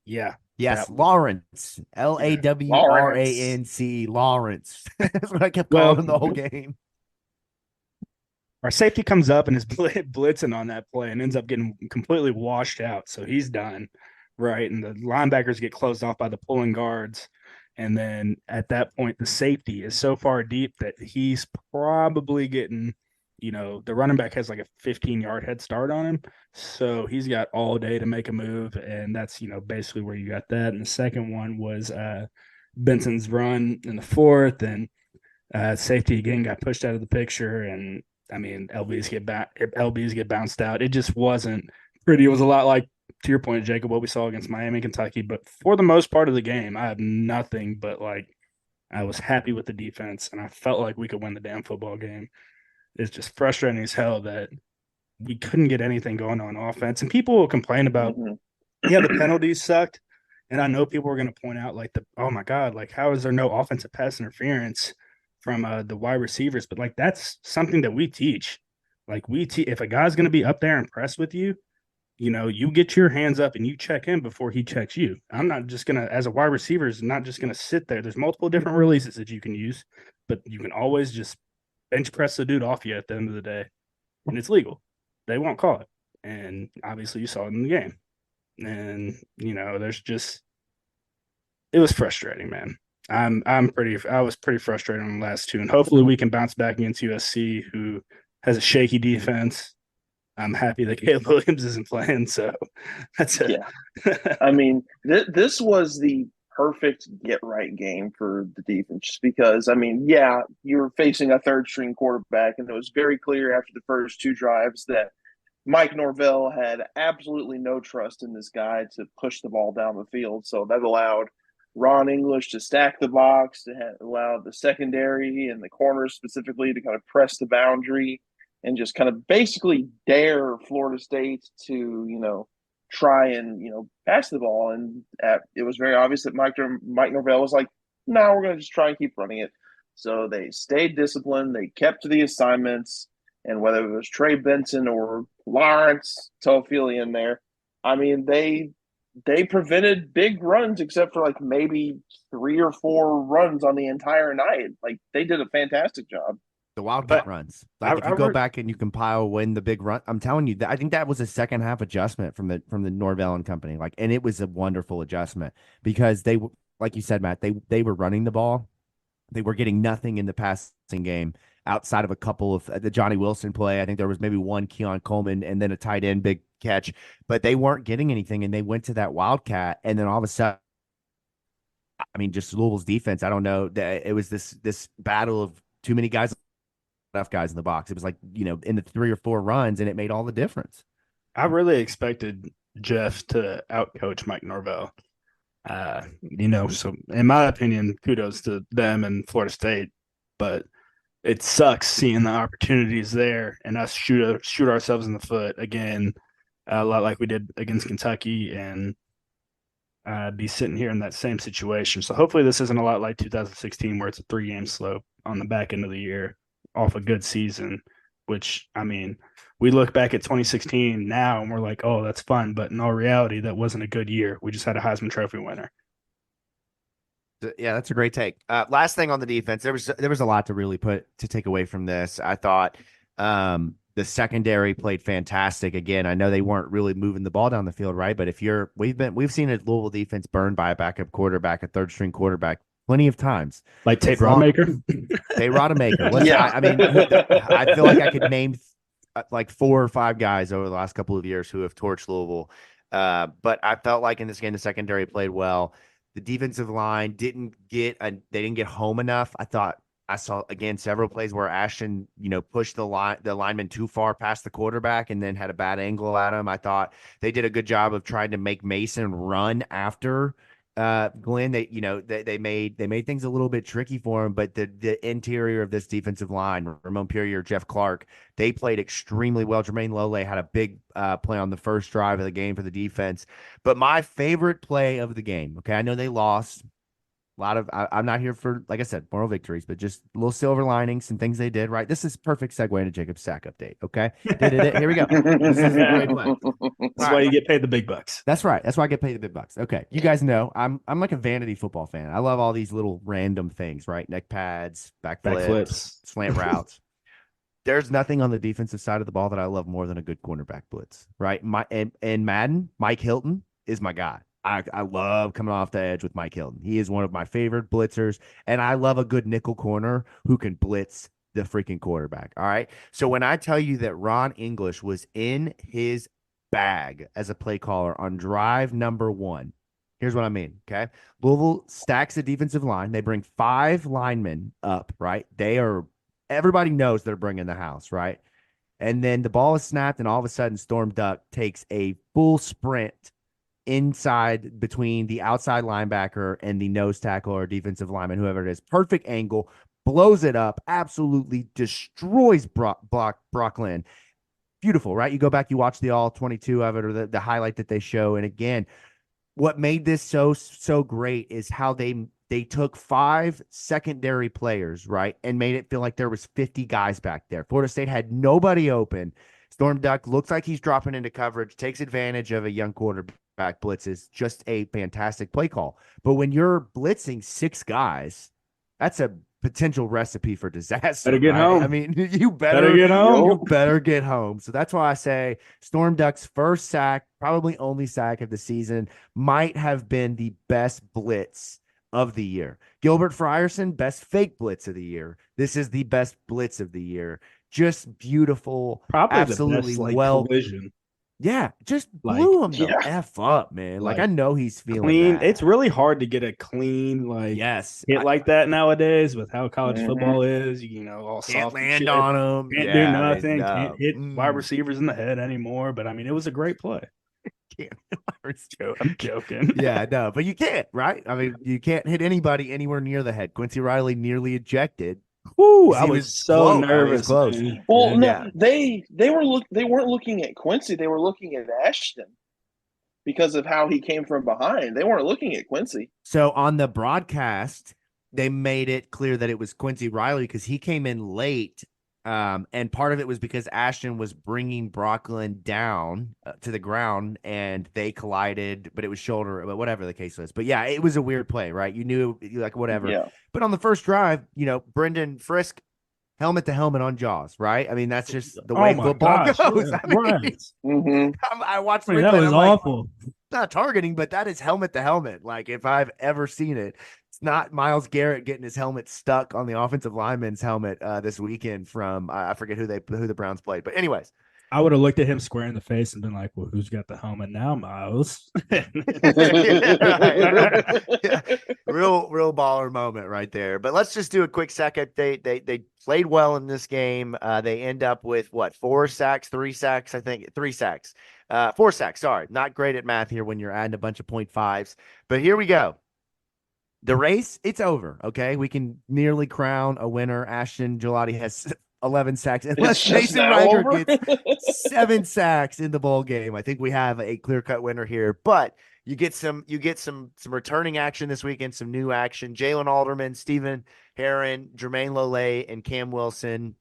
Yeah.
Yes, Lawrence, Lawrence, Lawrence. That's what I kept calling him the whole game.
Our safety comes up and is blitzing on that play and ends up getting completely washed out. So he's done, right? And the linebackers get closed off by the pulling guards. And then at that point, the safety is so far deep that he's probably getting, the running back has like a 15-yard head start on him. So he's got all day to make a move. And that's, basically where you got that. And the second one was Benson's run in the fourth. And safety again got pushed out of the picture. And I mean, LBs get bounced out. It just wasn't pretty. It was a lot like, to your point, Jacob, what we saw against Miami and Kentucky. But for the most part of the game, I have nothing but I was happy with the defense, and I felt like we could win the damn football game. It's just frustrating as hell that we couldn't get anything going on offense. And people will complain about, the penalties sucked. And I know people are going to point out oh my God, how is there no offensive pass interference from the wide receivers? But that's something that we teach. If a guy's going to be up there and press with you, you get your hands up and you check him before he checks you. I'm not just going to, as a wide receiver, is not just going to sit there. There's multiple different releases that you can use, but you can always just bench press the dude off you at the end of the day. And it's legal. They won't call it. And obviously you saw it in the game. And, it was frustrating, man. I was pretty frustrated on the last 2, and hopefully we can bounce back against USC, who has a shaky defense. I'm happy that Caleb Williams isn't playing, so that's it.
Yeah. I mean, this was the perfect get-right game for the defense, just because, I mean, yeah, you were facing a third-string quarterback, and it was very clear after the first 2 drives that Mike Norvell had absolutely no trust in this guy to push the ball down the field, so that allowed Ron English to stack the box, to allow the secondary and the corners specifically to kind of press the boundary and just kind of basically dare Florida State to, try and, pass the ball. And it was very obvious that Mike Norvell was like, no, we're going to just try and keep running it. So they stayed disciplined. They kept to the assignments. And whether it was Trey Benson or Lawrence Toafili in there, I mean, they prevented big runs except for maybe 3 or 4 runs on the entire night. They did a fantastic job.
The Wildcat runs. If you go back and you compile when the big run, I'm telling you, I think that was a second half adjustment from the Norvell and company. And it was a wonderful adjustment because they, like you said, Matt, they were running the ball. They were getting nothing in the passing game outside of a couple of the Johnny Wilson play. I think there was maybe one Keon Coleman and then a tight end big catch, but they weren't getting anything. And they went to that Wildcat, and then all of a sudden, I mean, just Louisville's defense. I don't know that it was this battle of too many guys. Enough guys in the box. It was in the 3 or 4 runs, and it made all the difference.
I really expected Jeff to outcoach Mike Norvell. So in my opinion, kudos to them and Florida State, but it sucks seeing the opportunities there and us shoot ourselves in the foot again, a lot like we did against Kentucky, and be sitting here in that same situation. So hopefully this isn't a lot like 2016 where it's a 3-game slope on the back end of the year off a good season, which, I mean, we look back at 2016 now and we're like, oh, that's fun. But in all reality, that wasn't a good year. We just had a Heisman Trophy winner.
Yeah, that's a great take. Last thing on the defense, there was a lot to really take away from this. I thought the secondary played fantastic. Again, I know they weren't really moving the ball down the field, right? But we've seen a Louisville defense burned by a backup quarterback, a third string quarterback, plenty of times.
Like Tate Rodemaker.
Tate Rodemaker.
Yeah.
I mean, I feel like I could name like 4 or 5 guys over the last couple of years who have torched Louisville. But I felt like in this game the secondary played well. The defensive line didn't get home enough. I saw again several plays where Ashton, pushed the lineman too far past the quarterback and then had a bad angle at him. I thought they did a good job of trying to make Mason run after Glenn. They made things a little bit tricky for him, but the interior of this defensive line, Ramon Purrier, Jeff Clark, they played extremely well. Jermaine Lole had a big play on the first drive of the game for the defense. But my favorite play of the game, okay, I know they lost. I'm not here for, like I said, moral victories, but just little silver linings, some things they did right. This is perfect segue into Jacob's sack update. Okay, here we go. This is a great play.
That's why you get paid the big bucks.
That's right. That's why I get paid the big bucks. Okay, you guys know I'm like a vanity football fan. I love all these little random things, right? Neck pads, back flips, slant routes. There's nothing on the defensive side of the ball that I love more than a good cornerback blitz, right? In Madden, Mike Hilton is my guy. I love coming off the edge with Mike Hilton. He is one of my favorite blitzers, and I love a good nickel corner who can blitz the freaking quarterback. All right. So when I tell you that Ron English was in his bag as a play caller on drive number 1, here's what I mean. Okay. Louisville stacks the defensive line. They bring 5 linemen up, right? Everybody knows they're bringing the house, right? And then the ball is snapped, and all of a sudden Storm Duck takes a full sprint inside between the outside linebacker and the nose tackle or defensive lineman, whoever it is. Perfect angle, blows it up, absolutely destroys Brock Lynn. Beautiful, right? You go back, you watch the all 22 of it, or the highlight that they show. And again, what made this so great is how they took 5 secondary players, right, and made it feel like there was 50 guys back there. Florida State had nobody open. Storm Duck looks like he's dropping into coverage, takes advantage of a young quarterback blitzes. Just a fantastic play call. But when you're blitzing 6 guys, that's a potential recipe for disaster.
Better get home.
I mean, you better
get home.
You better get home. So that's why I say Storm Duck's first sack, probably only sack of the season, might have been the best blitz of the year. Gilbert Frierson, best fake blitz of the year. This is the best blitz of the year. Just beautiful.
Probably
absolutely
the best,
collision. Yeah, just blew him the F up, man. Like I know he's feeling
clean.
that.
It's really hard to get a clean hit like that nowadays with how college football is. All
can't
soft
land on him.
Can't do nothing. Can't hit wide receivers in the head anymore. But I mean, it was a great play. I'm joking.
Yeah, no, but you can't, right? I mean, you can't hit anybody anywhere near the head. Quincy Riley nearly ejected.
Ooh, I was so nervous.
Close.
Well, no, they weren't looking at Quincy. They were looking at Ashton because of how he came from behind. They weren't looking at Quincy.
So on the broadcast, they made it clear that it was Quincy Riley because he came in late. And part of it was because Ashton was bringing Brooklyn down to the ground and they collided, but it was shoulder, but whatever the case was. But yeah, it was a weird play, right? You knew like whatever.
Yeah.
But on the first drive, Brendan Frisk, helmet to helmet on Jaws, right? I mean, that's just the way football goes.
Yeah,
I mean, I watched
that was awful.
Not targeting, but that is helmet to helmet. Like if I've ever seen it. It's not Myles Garrett getting his helmet stuck on the offensive lineman's helmet this weekend from I forget who the Browns played. But anyways,
I would have looked at him square in the face and been like, "Well, who's got the helmet now, Myles?"
Yeah. Real baller moment right there. But let's just do a quick sack update. They played well in this game. They end up with 4 sacks, 3 sacks, I think 3 sacks, 4 sacks. Sorry, not great at math here when you're adding a bunch of 0.5s. But here we go. The race, it's over, okay? We can nearly crown a winner. Ashton Gelati has 11 sacks. Unless Mason Riker gets 7 sacks in the bowl game, I think we have a clear-cut winner here. But you get some returning action this weekend, some new action. Jalen Alderman, Stephen Herron, Jermaine Lole, and Cam Wilson.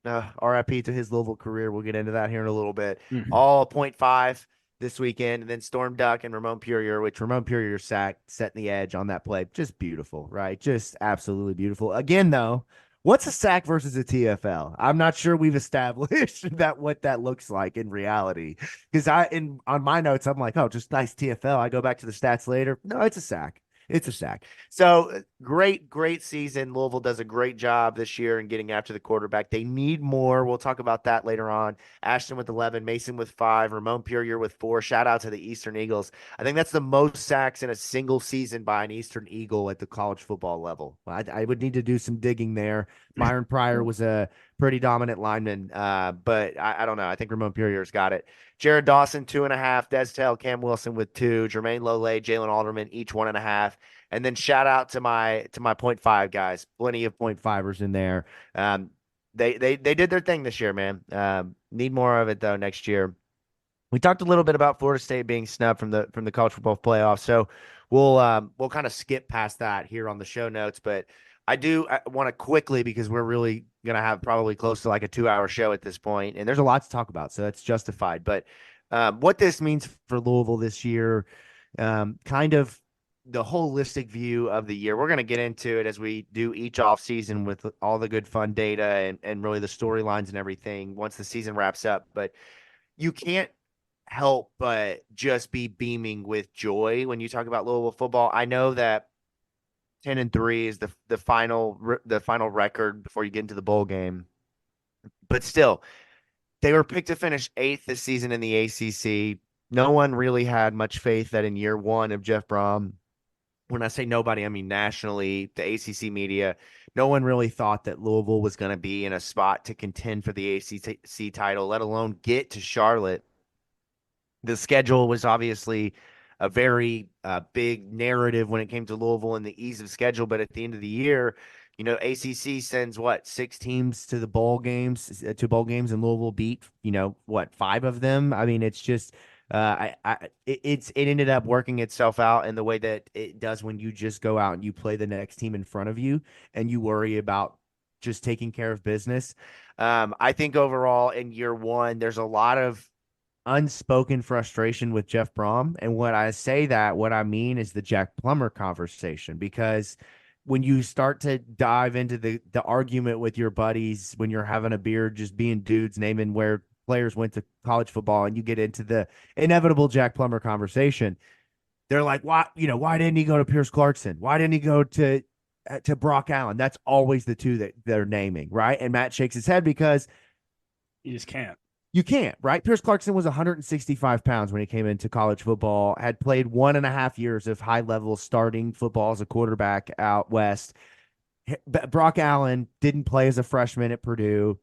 RIP to his Louisville career. We'll get into that here in a little bit. All 0.5. this weekend, and then Storm Duck and Ramon Purier, which Ramon Purier sacked, setting the edge on that play. Just beautiful, right? Just absolutely beautiful. Again, though, what's a sack versus a TFL? I'm not sure we've established that what that looks like in reality. Because on my notes, I'm like, oh, just nice TFL. I go back to the stats later. No, it's a sack. It's a sack. So great season. Louisville does a great job this year in getting after the quarterback. They need more. We'll talk about that later on. Ashton with 11, Mason with 5, Ramon Purier with 4. Shout out to the Eastern Eagles. I think that's the most sacks in a single season by an Eastern Eagle at the college football level. I would need to do some digging there. Myron Pryor was a pretty dominant lineman, but I don't know. I think Ramon Purier's got it. Jared Dawson, 2.5. Destel, Cam Wilson with 2. Jermaine Lole, Jalen Alderman, each 1.5. And then shout out to my 0.5 guys. Plenty of 0.5ers in there. They did their thing this year, man. Need more of it though next year. We talked a little bit about Florida State being snubbed from the college football playoff, so we'll kind of skip past that here on the show notes. But I want to quickly, because we're really gonna have probably close to like a 2-hour show at this point, and there's a lot to talk about, so that's justified. But what this means for Louisville this year, kind of the holistic view of the year. We're going to get into it as we do each off season with all the good fun data and really the storylines and everything once the season wraps up. But you can't help but just be beaming with joy when you talk about Louisville football. I know that 10-3 is the final record before you get into the bowl game, but still, they were picked to finish 8th this season in the ACC. No one really had much faith that in year one of Jeff Brohm. When I say nobody, I mean nationally, the ACC media, no one really thought that Louisville was going to be in a spot to contend for the ACC title, let alone get to Charlotte. The schedule was obviously a very big narrative when it came to Louisville and the ease of schedule. But at the end of the year, ACC sends 6 teams to the bowl games, and Louisville beat, 5 of them. I mean, it's just. It ended up working itself out in the way that it does when you just go out and you play the next team in front of you and you worry about just taking care of business. I think overall in year one, there's a lot of unspoken frustration with Jeff Brohm. And what I mean is the Jack Plummer conversation, because when you start to dive into the argument with your buddies, when you're having a beer, just being dudes, naming where players went to college football, and you get into the inevitable Jack Plummer conversation, they're like, why didn't he go to Pierce Clarkson? Why didn't he go to Brock Allen? That's always the two that they're naming, right? And Matt shakes his head because
you just can't.
You can't, right? Pierce Clarkson was 165 pounds when he came into college football, had played 1.5 years of high-level starting football as a quarterback out west. Brock Allen didn't play as a freshman at Purdue.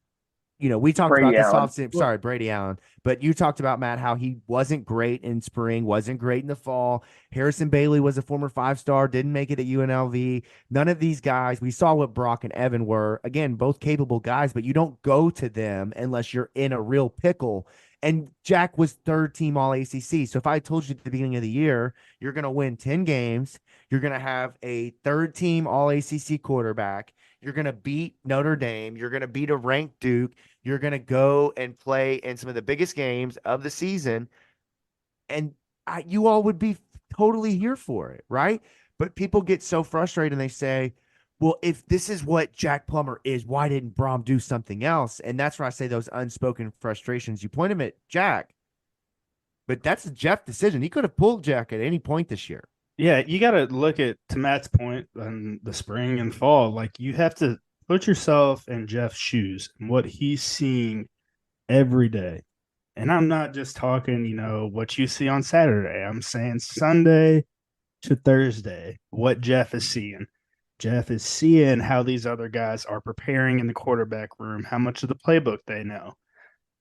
We talked about this offseason. Sorry, Brady Allen. But you talked about, Matt, how he wasn't great in spring, wasn't great in the fall. Harrison Bailey was a former 5-star, didn't make it at UNLV. None of these guys, we saw what Brock and Evan were. Again, both capable guys, but you don't go to them unless you're in a real pickle. And Jack was 3rd team All-ACC. So if I told you at the beginning of the year, you're going to win 10 games, you're going to have a 3rd team All-ACC quarterback, you're going to beat Notre Dame, you're going to beat a ranked Duke, you're going to go and play in some of the biggest games of the season, and you all would be totally here for it, right? But people get so frustrated and they say, well, if this is what Jack Plummer is, why didn't Brohm do something else? And that's where I say those unspoken frustrations. You point him at Jack, but that's a Jeff decision. He could have pulled Jack at any point this year.
Yeah, you got to look at, to Matt's point, on the spring and fall. Like, you have to put yourself in Jeff's shoes and what he's seeing every day. And I'm not just talking, what you see on Saturday. I'm saying Sunday to Thursday, what Jeff is seeing. Jeff is seeing how these other guys are preparing in the quarterback room, how much of the playbook they know,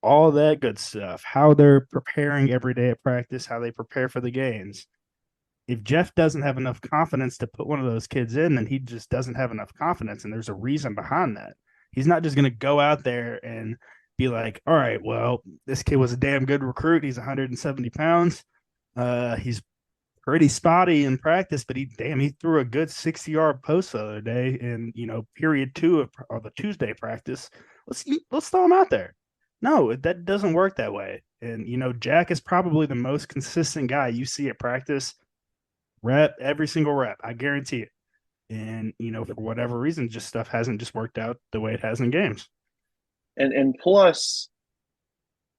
all that good stuff, how they're preparing every day at practice, how they prepare for the games. If Jeff doesn't have enough confidence to put one of those kids in, then he just doesn't have enough confidence, and there's a reason behind that. He's not just going to go out there and be like, all right, well, this kid was a damn good recruit. He's 170 pounds. He's pretty spotty in practice, but he threw a good 60-yard post the other day in, period 2 of the Tuesday practice. Let's throw him out there. No, that doesn't work that way. And Jack is probably the most consistent guy you see at practice, rep every single rep. I guarantee it. And for whatever reason, just stuff hasn't just worked out the way it has in games.
And plus,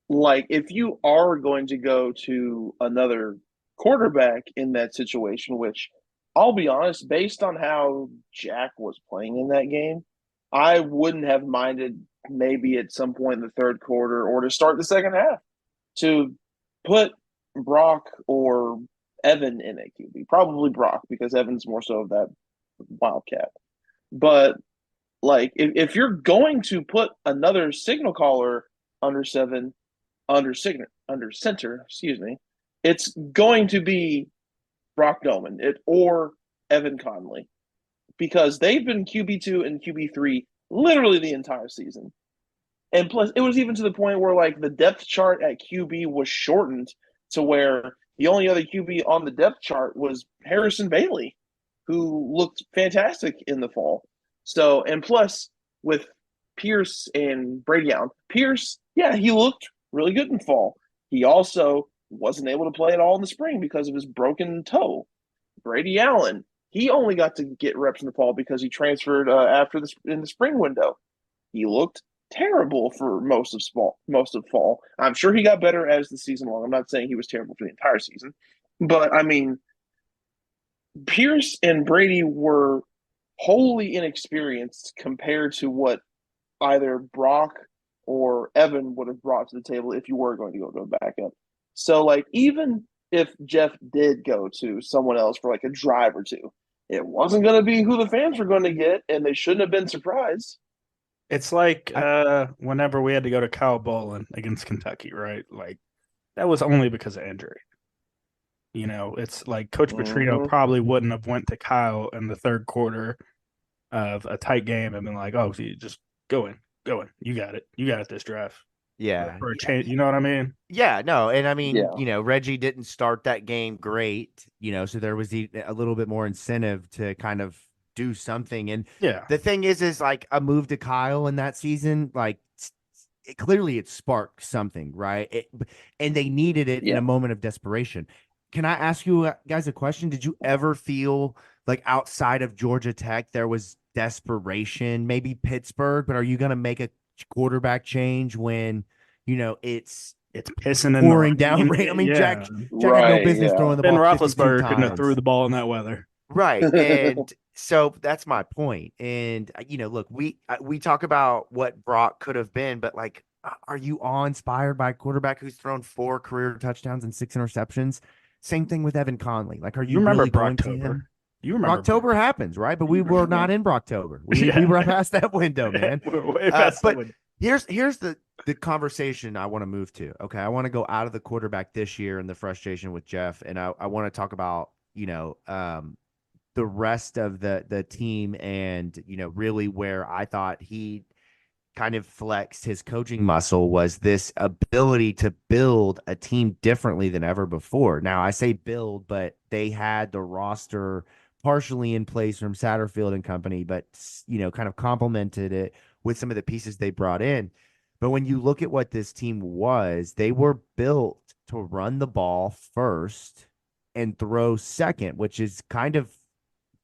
like, if you are going to go to another quarterback in that situation, which I'll be honest, based on how Jack was playing in that game, I wouldn't have minded maybe at some point in the third quarter or to start the second half to put Brock or Evan in at QB. Probably Brock, because Evan's more so of that Wildcat. But like, if you're going to put another signal caller under center, excuse me, it's going to be Brock Doman or Evan Conley, because they've been QB2 and QB3 literally the entire season. And plus, it was even to the point where, like, the depth chart at QB was shortened to where the only other QB on the depth chart was Harrison Bailey, who looked fantastic in the fall. So, and plus, with Pierce and Brady Allen, Pierce, yeah, he looked really good in fall. He also wasn't able to play at all in the spring because of his broken toe. Brady Allen, he only got to get reps in the fall because he transferred in the spring window. He looked terrible for most of fall. I'm sure he got better as the season long. I'm not saying he was terrible for the entire season, but I mean, Pierce and Brady were wholly inexperienced compared to what either Brock or Evan would have brought to the table if you were going to go to a backup. So, like, even if Jeff did go to someone else for like a drive or two, it wasn't going to be who the fans were going to get, and they shouldn't have been surprised.
It's like whenever we had to go to Kyle Bolin against Kentucky, right? Like, that was only because of injury. It's like Coach Petrino probably wouldn't have went to Kyle in the third quarter of a tight game and been like, "Oh, see, just go in. You got it this drive."
Yeah.
For a change, you know what I mean?
Yeah, no, and I mean,
Yeah.
Reggie didn't start that game great, so there was a little bit more incentive to kind of do something. And
Yeah.
the thing is like a move to Kyle in that season, like clearly it sparked something, right? And they needed it in a moment of desperation. Can I ask you guys a question? Did you ever feel like outside of Georgia Tech there was desperation, maybe Pittsburgh, but are you going to make a quarterback change when it's
pissing and
pouring down rain? I mean, Jack had no business throwing the
Ben
ball 52
Roethlisberger couldn't have
times.
threw the ball in that weather.
Right. And so that's my point. And, look, we talk about what Brock could have been, but like, are you awe-inspired by a quarterback who's thrown 4 career touchdowns and 6 interceptions? Same thing with Evan Conley. Like, are you really going to him?
You remember
October happens, right? But we were not in Brocktober. We were past that window, man. But here's the conversation I want to move to. Okay, I want to go out of the quarterback this year and the frustration with Jeff, and I want to talk about the rest of the team and really where I thought he kind of flexed his coaching muscle was this ability to build a team differently than ever before. Now, I say build, but they had the roster partially in place from Satterfield and company, but kind of complemented it with some of the pieces they brought in. But when you look at what this team was, they were built to run the ball first and throw second, which is kind of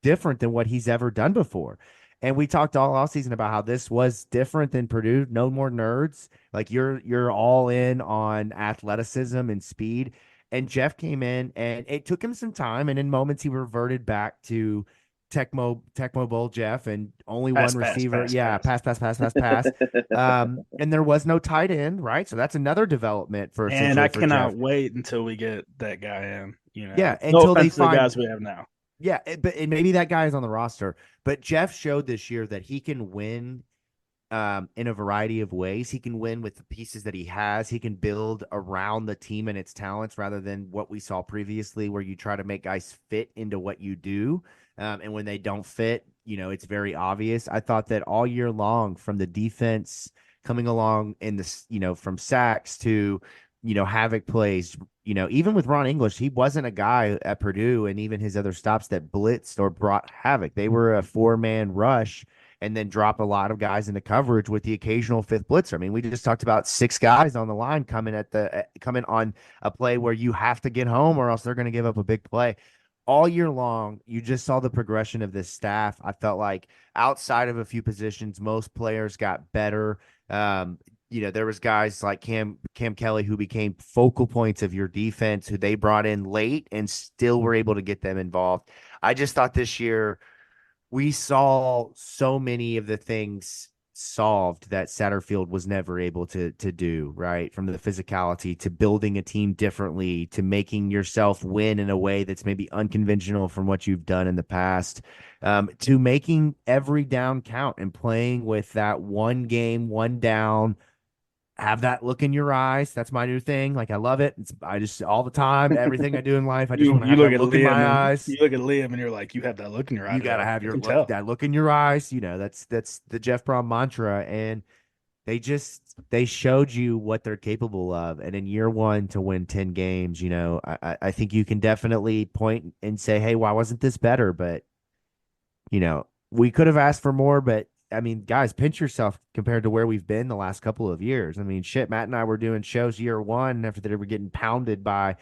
different than what he's ever done before. And we talked all offseason about how this was different than Purdue. No more nerds. Like you're all in on athleticism and speed. And Jeff came in, and it took him some time. And in moments, he reverted back to Tecmo Bowl Jeff, and only one receiver. Pass. And there was no tight end, right? So that's another development for.
And I cannot
Jeff.
Wait until we get that guy in.
Yeah, until they find
the guys we have now.
Yeah, but maybe that guy is on the roster. But Jeff showed this year that he can win in a variety of ways. He can win with the pieces that he has. He can build around the team and its talents rather than what we saw previously where you try to make guys fit into what you do. And when they don't fit, it's very obvious. I thought that all year long from the defense coming along in this, from sacks to, havoc plays, even with Ron English, he wasn't a guy at Purdue and even his other stops that blitzed or brought havoc. They were a 4-man rush. and then drop a lot of guys into coverage with the occasional fifth blitzer. I mean, we just talked about 6 guys on the line coming on a play where you have to get home or else they're going to give up a big play. All year long, you just saw the progression of this staff. I felt like outside of a few positions, most players got better. There was guys like Cam Kelly who became focal points of your defense, who they brought in late and still were able to get them involved. I just thought this year we saw so many of the things solved that Satterfield was never able to do, right? From the physicality to building a team differently to making yourself win in a way that's maybe unconventional from what you've done in the past, to making every down count and playing with that one game, one down, have that look in your eyes. That's my new thing. Like, I love it. I just all the time, everything I do in life, I just want to have that look in my eyes.
You look at Liam and you're like, you have that look in your eyes.
You got to have that look in your eyes. That's the Jeff Brohm mantra. And they showed you what they're capable of. And in year one to win 10 games, I think you can definitely point and say, hey, why wasn't this better? But, we could have asked for more, but I mean, guys, pinch yourself compared to where we've been the last couple of years. I mean, shit, Matt and I were doing shows year one after they were getting pounded by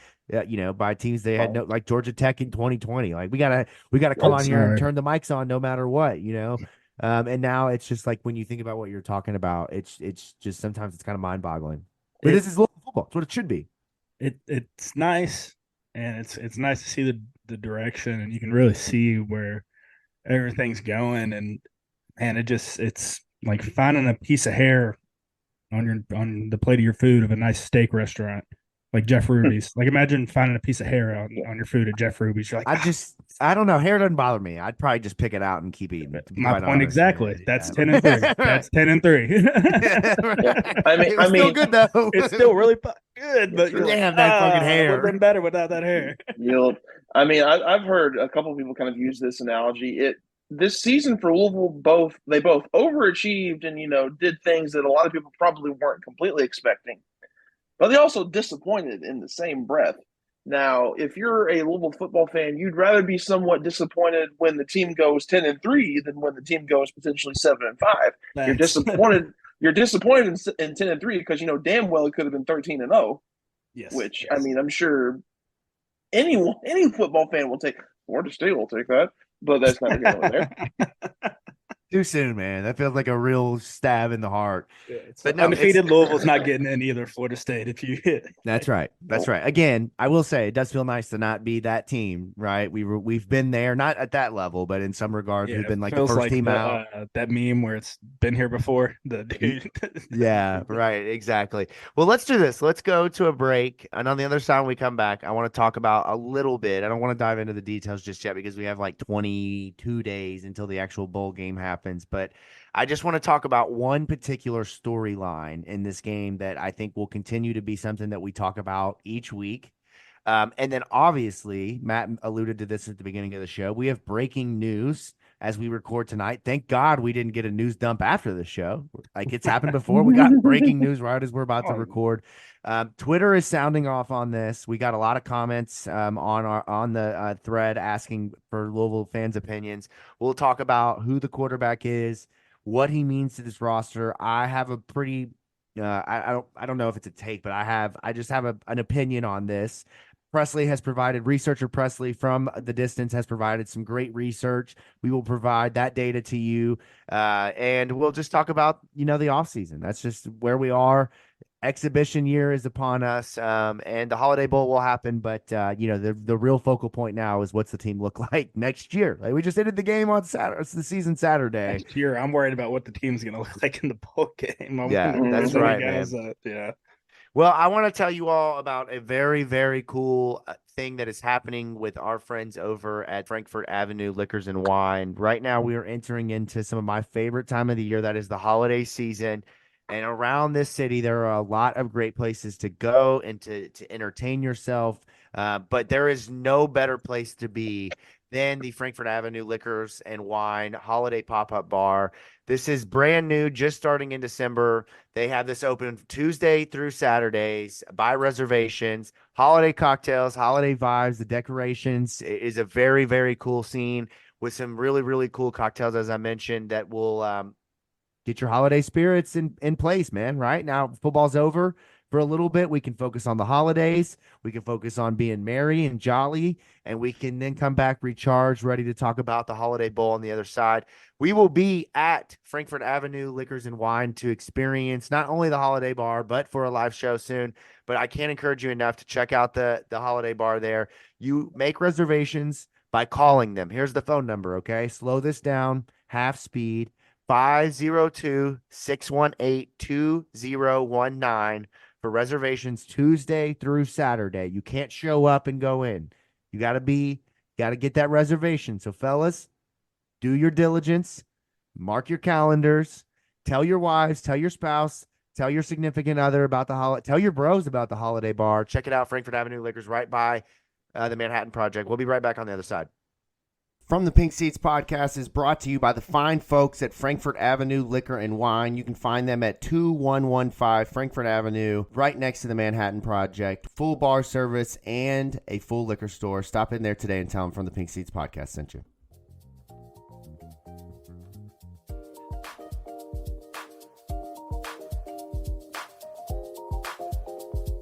teams they had like Georgia Tech in 2020. Like we gotta come on here and turn the mics on no matter what, and now it's just like when you think about what you're talking about, it's just sometimes it's kind of mind boggling. But this is Louisville football. It's what it should be.
It's nice, and it's nice to see the direction, and you can really see where everything's going, and it's like finding a piece of hair on the plate of your food of a nice steak restaurant, like Jeff Ruby's. Like imagine finding a piece of hair on your food at Jeff Ruby's. You're like,
I don't know. Hair doesn't bother me. I'd probably just pick it out and keep eating it.
My point exactly. That's 10-3. That's 10-3
I mean, still good though.
It's still really good, but
damn that fucking hair.
It would have been better without that hair.
I've heard a couple of people kind of use this analogy. This season for Louisville, they both overachieved and did things that a lot of people probably weren't completely expecting, but they also disappointed in the same breath. Now, if you're a Louisville football fan, you'd rather be somewhat disappointed when the team goes 10-3 than when the team goes potentially 7-5. You're disappointed. You're disappointed in 10-3 because damn well it could have been 13-0.
Yes.
Which I mean, I'm sure any football fan will take. Florida State will take that. But that's not here nor there.
Too soon, man. That feels like a real stab in the heart.
Yeah, but undefeated Louisville's not getting in either. Florida State, if you hit.
That's right. That's right. Again, I will say it does feel nice to not be that team, right? We've been there, not at that level, but in some regards, we've been like the first team out.
That meme where it's been here before. The dude.
Yeah, right. Exactly. Well, let's do this. Let's go to a break, and on the other side, when we come back, I want to talk about a little bit. I don't want to dive into the details just yet because we have like 22 days until the actual bowl game happens. But I just want to talk about one particular storyline in this game that I think will continue to be something that we talk about each week. And then obviously, Matt alluded to this at the beginning of the show. We have breaking news as we record tonight. Thank God we didn't get a news dump after the show. Like it's happened before. We got breaking news right as we're about to record. Twitter is sounding off on this. We got a lot of comments on the thread asking for Louisville fans' opinions. We'll talk about who the quarterback is, what he means to this roster. I have a pretty I don't know if it's a take, but I just have an opinion on this. Researcher Presley from the distance has provided some great research. We will provide that data to you. And we'll just talk about, the offseason. That's just where we are. Exhibition year is upon us, and the Holiday Bowl will happen. But, the real focal point now is what's the team look like next year. Like we just ended the game on Saturday. It's the season Saturday.
Next year, I'm worried about what the team's going to look like in the bowl game.
That's right, man.
Yeah.
Well, I want to tell you all about a very, very cool thing that is happening with our friends over at Frankfort Avenue Liquors and Wine. Right now, we are entering into some of my favorite time of the year. That is the holiday season. And around this city, there are a lot of great places to go and to entertain yourself. But there is no better place to be than the Frankfort Avenue Liquors and Wine Holiday Pop-Up Bar. This is brand new, just starting in December. They have this open Tuesday through Saturdays by reservations. Holiday cocktails, holiday vibes, the decorations is a very, very cool scene. with some really, really cool cocktails, as I mentioned, that will get your holiday spirits in place, man. Right now, football's over for a little bit. We can focus on the holidays. We can focus on being merry and jolly, and we can then come back recharged, ready to talk about the Holiday Bowl on the other side. We will be at Frankfort Avenue Liquors and Wine to experience not only the Holiday Bar, but for a live show soon. But I can't encourage you enough to check out the Holiday Bar there. You make reservations by calling them. Here's the phone number, okay? Slow this down, half speed, 502-618-2019 for reservations Tuesday through Saturday. You can't show up and go in. You got to get that reservation. So fellas, do your diligence, mark your calendars, tell your wives, tell your spouse, tell your significant other about tell your bros about the Holiday Bar. Check it out, Frankfort Avenue Liquors, right by the Manhattan Project. We'll be right back on the other side. From the Pink Seats podcast is brought to you by the fine folks at Frankfort Avenue Liquor and Wine. You can find them at 2115 Frankfort Avenue, right next to the Manhattan Project. Full bar service and a full liquor store. Stop in there today and tell them From the Pink Seats podcast sent you.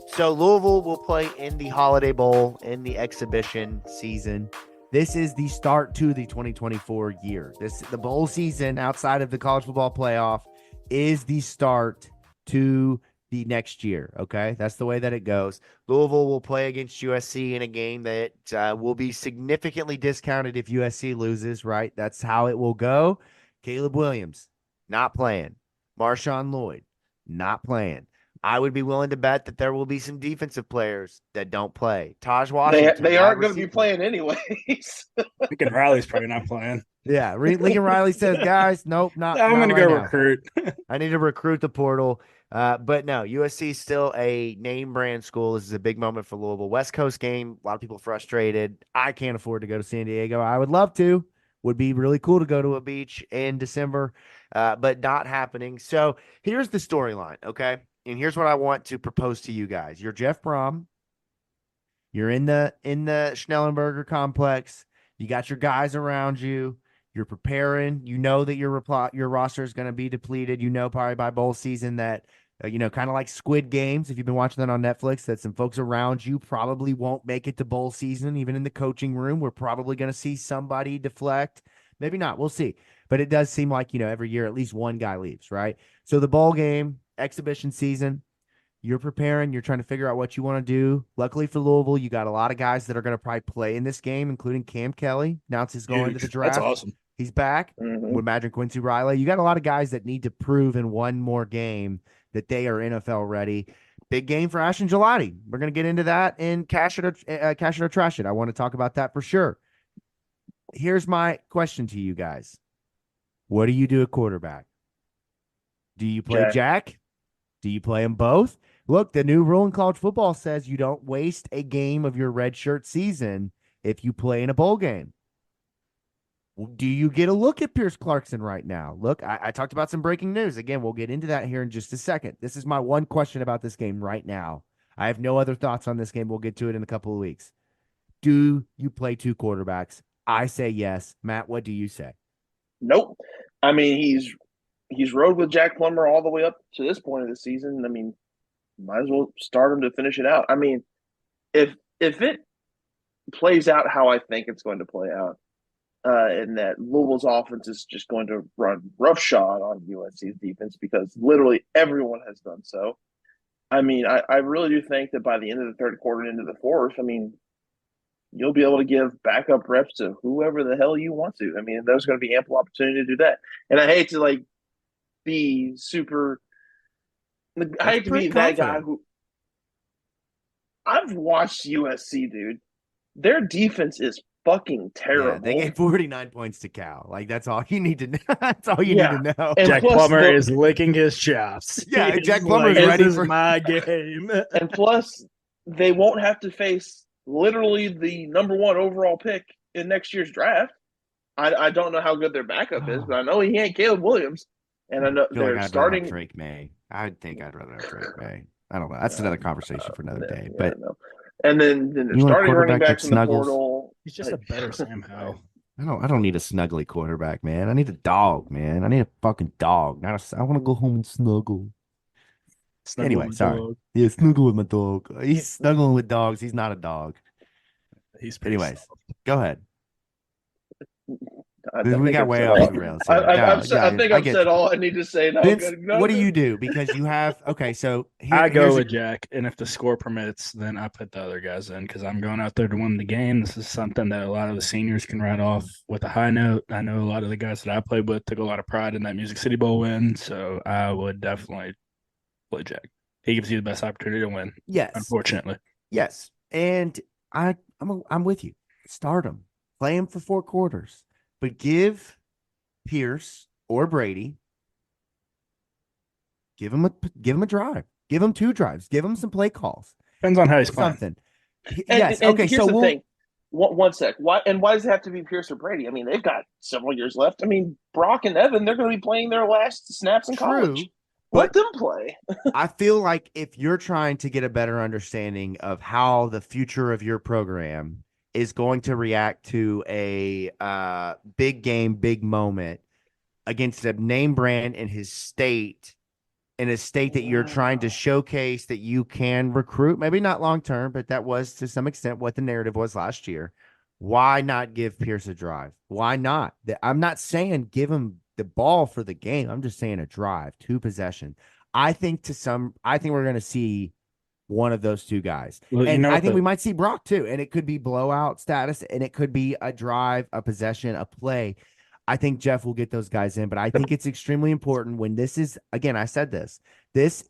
So Louisville will play in the Holiday Bowl in the exhibition season. This is the start to the 2024 year. The bowl season outside of the college football playoff is the start to the next year. Okay, that's the way that it goes. Louisville will play against USC in a game that will be significantly discounted if USC loses. Right, that's how it will go. Caleb Williams not playing. Marshawn Lloyd not playing. I would be willing to bet that there will be some defensive players that don't play. Taj Washington.
They aren't going to be playing anyways.
Lincoln Riley's probably not playing.
Yeah, Lincoln Riley says, guys, nope, not.
I'm going to go
now.
recruit.
I need to recruit the portal. But no, USC is still a name brand school. This is a big moment for Louisville. West Coast game, a lot of people frustrated. I can't afford to go to San Diego. I would love to. Would be really cool to go to a beach in December, but not happening. So here's the storyline, okay? And here's what I want to propose to you guys. You're Jeff Brohm. You're in the Schnellenberger complex. You got your guys around you. You're preparing. You know that your roster is going to be depleted. You know probably by bowl season that, kind of like Squid Games, if you've been watching that on Netflix, that some folks around you probably won't make it to bowl season. Even in the coaching room, we're probably going to see somebody deflect. Maybe not. We'll see. But it does seem like, every year at least one guy leaves, right? So the bowl game, exhibition season, you're preparing, you're trying to figure out what you want to do. Luckily for Louisville, you got a lot of guys that are going to probably play in this game, including Cam Kelly. Announced he's going to the draft.
That's awesome.
He's back. Would imagine Quincy Riley. You got a lot of guys that need to prove in one more game that they are NFL ready. Big game for Ashton Gelati. We're going to get into that in Cash It or Trash It. I want to talk about that for sure. Here's my question to you guys. What do you do at quarterback? Do you play Jack? Do you play them both? Look, the new rule in college football says you don't waste a game of your redshirt season if you play in a bowl game. Do you get a look at Pierce Clarkson right now? Look, I talked about some breaking news. Again, we'll get into that here in just a second. This is my one question about this game right now. I have no other thoughts on this game. We'll get to it in a couple of weeks. Do you play two quarterbacks? I say yes. Matt, what do you say?
Nope. I mean, he's rode with Jack Plummer all the way up to this point of the season. I mean, might as well start him to finish it out. I mean, if it plays out how I think it's going to play out, and that Louisville's offense is just going to run roughshod on USC's defense because literally everyone has done so. I mean, I really do think that by the end of the third quarter and into the fourth, I mean, you'll be able to give backup reps to whoever the hell you want to. I mean, there's going to be ample opportunity to do that. And I hate to be super. I hate to be that guy who. I've watched USC, dude. Their defense is fucking terrible.
Yeah, they gave 49 points to Cal. That's all you need to know. That's all you need to know.
And Jack Plummer is licking his chops.
Yeah, Jack Plummer is ready for
my game.
And plus, they won't have to face literally the number one overall pick in next year's draft. I don't know how good their backup is, but I know he ain't Caleb Williams. And I know they're starting
Drake May. I think I'd rather have Drake May. I don't know. That's another conversation for another day. But
and then they're starting running backs in the portal.
He's just a better Sam Howell.
I don't need a snuggly quarterback, man. I need a dog, man. I need a fucking dog. I want to go home and snuggle.
Snuggle with
Anyway,
my
sorry.
dog.
Yeah, snuggle with my dog. He's snuggling with dogs. He's not a dog.
He's pretty
Anyways,
soft.
go ahead.
I
We
think
got
I've
way
said
off
all.
the rails
I,
here.
I've,
No,
I've said, I
yeah,
think
I
I've
get
said
you.
all I need to say now.
Vince,
Good. No,
what do
good.
you do? Because you have so
I go
here's
with Jack, and if the score permits, then I put the other guys in because I'm going out there to win the game. This is something that a lot of the seniors can write off with a high note. I know a lot of the guys that I played with took a lot of pride in that Music City Bowl win, so I would definitely play Jack. He gives you the best opportunity to win,
yes,
unfortunately.
yes, and I'm with you. Start him, play him for 4 quarters, but give Pierce or Brady give him a drive, give him 2 drives, give him some play calls,
Depends on how he's playing.
something.
And,
Yes,
and
okay,
here's
so
the
we'll.
thing. One sec. Why does it have to be Pierce or Brady? I mean, they've got several years left. I mean, Brock and Evan, they're going to be playing their last snaps in college. Let them play.
I feel like if you're trying to get a better understanding of how the future of your program is going to react to a big game, big moment against a name brand in his state, that you're trying to showcase that you can recruit, maybe not long term, but that was to some extent what the narrative was last year. Why not give Pierce a drive? Why not? I'm not saying give him the ball for the game. I'm just saying a drive, 2 possession. I think we're going to see one of those 2 guys.
Well,
and I think we might see Brock too. And it could be blowout status, and it could be a drive, a possession, a play. I think Jeff will get those guys in, but I think it's extremely important when this is, again, I said this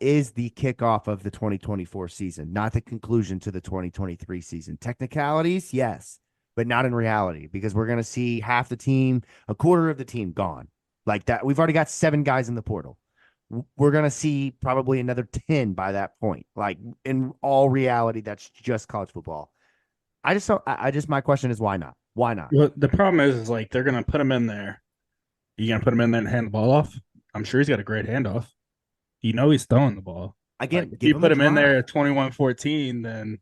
is the kickoff of the 2024 season, not the conclusion to the 2023 season. Technicalities, yes, but not in reality, because we're going to see half the team, a quarter of the team gone like that. We've already got 7 guys in the portal. We're going to see probably another 10 by that point. Like in all reality, that's just college football. My question is why not? Why not?
Well, the problem is like they're gonna put him in there. You gonna put him in there and hand the ball off? I'm sure he's got a great handoff. You know he's throwing the ball.
Again,
If
give
you
him
put
a
him in there
drive.
at 21-14, then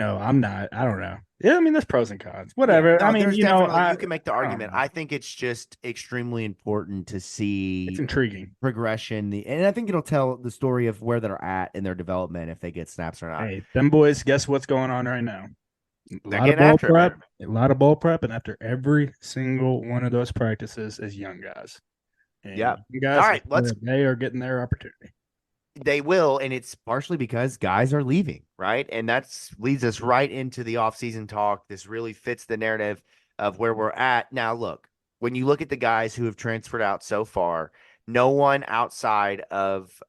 I'm not. I don't know. Yeah, I mean there's pros and cons. Whatever.
Yeah, no,
I mean,
there's definitely you can make the
I don't
argument.
know.
I think it's just extremely important to see
It's intriguing.
progression. And I think it'll tell the story of where they're at in their development if they get snaps or not.
Hey, them boys, guess what's going on right now? A
They're
lot of
getting
ball
after it,
prep,
man.
a lot of ball prep, and after every single one of those practices is young guys. And
Yeah.
you guys,
All right,
they are getting their opportunity.
They will, and it's partially because guys are leaving, right? And that's leads us right into the offseason talk. This really fits the narrative of where we're at. Now, look, when you look at the guys who have transferred out so far, no one outside of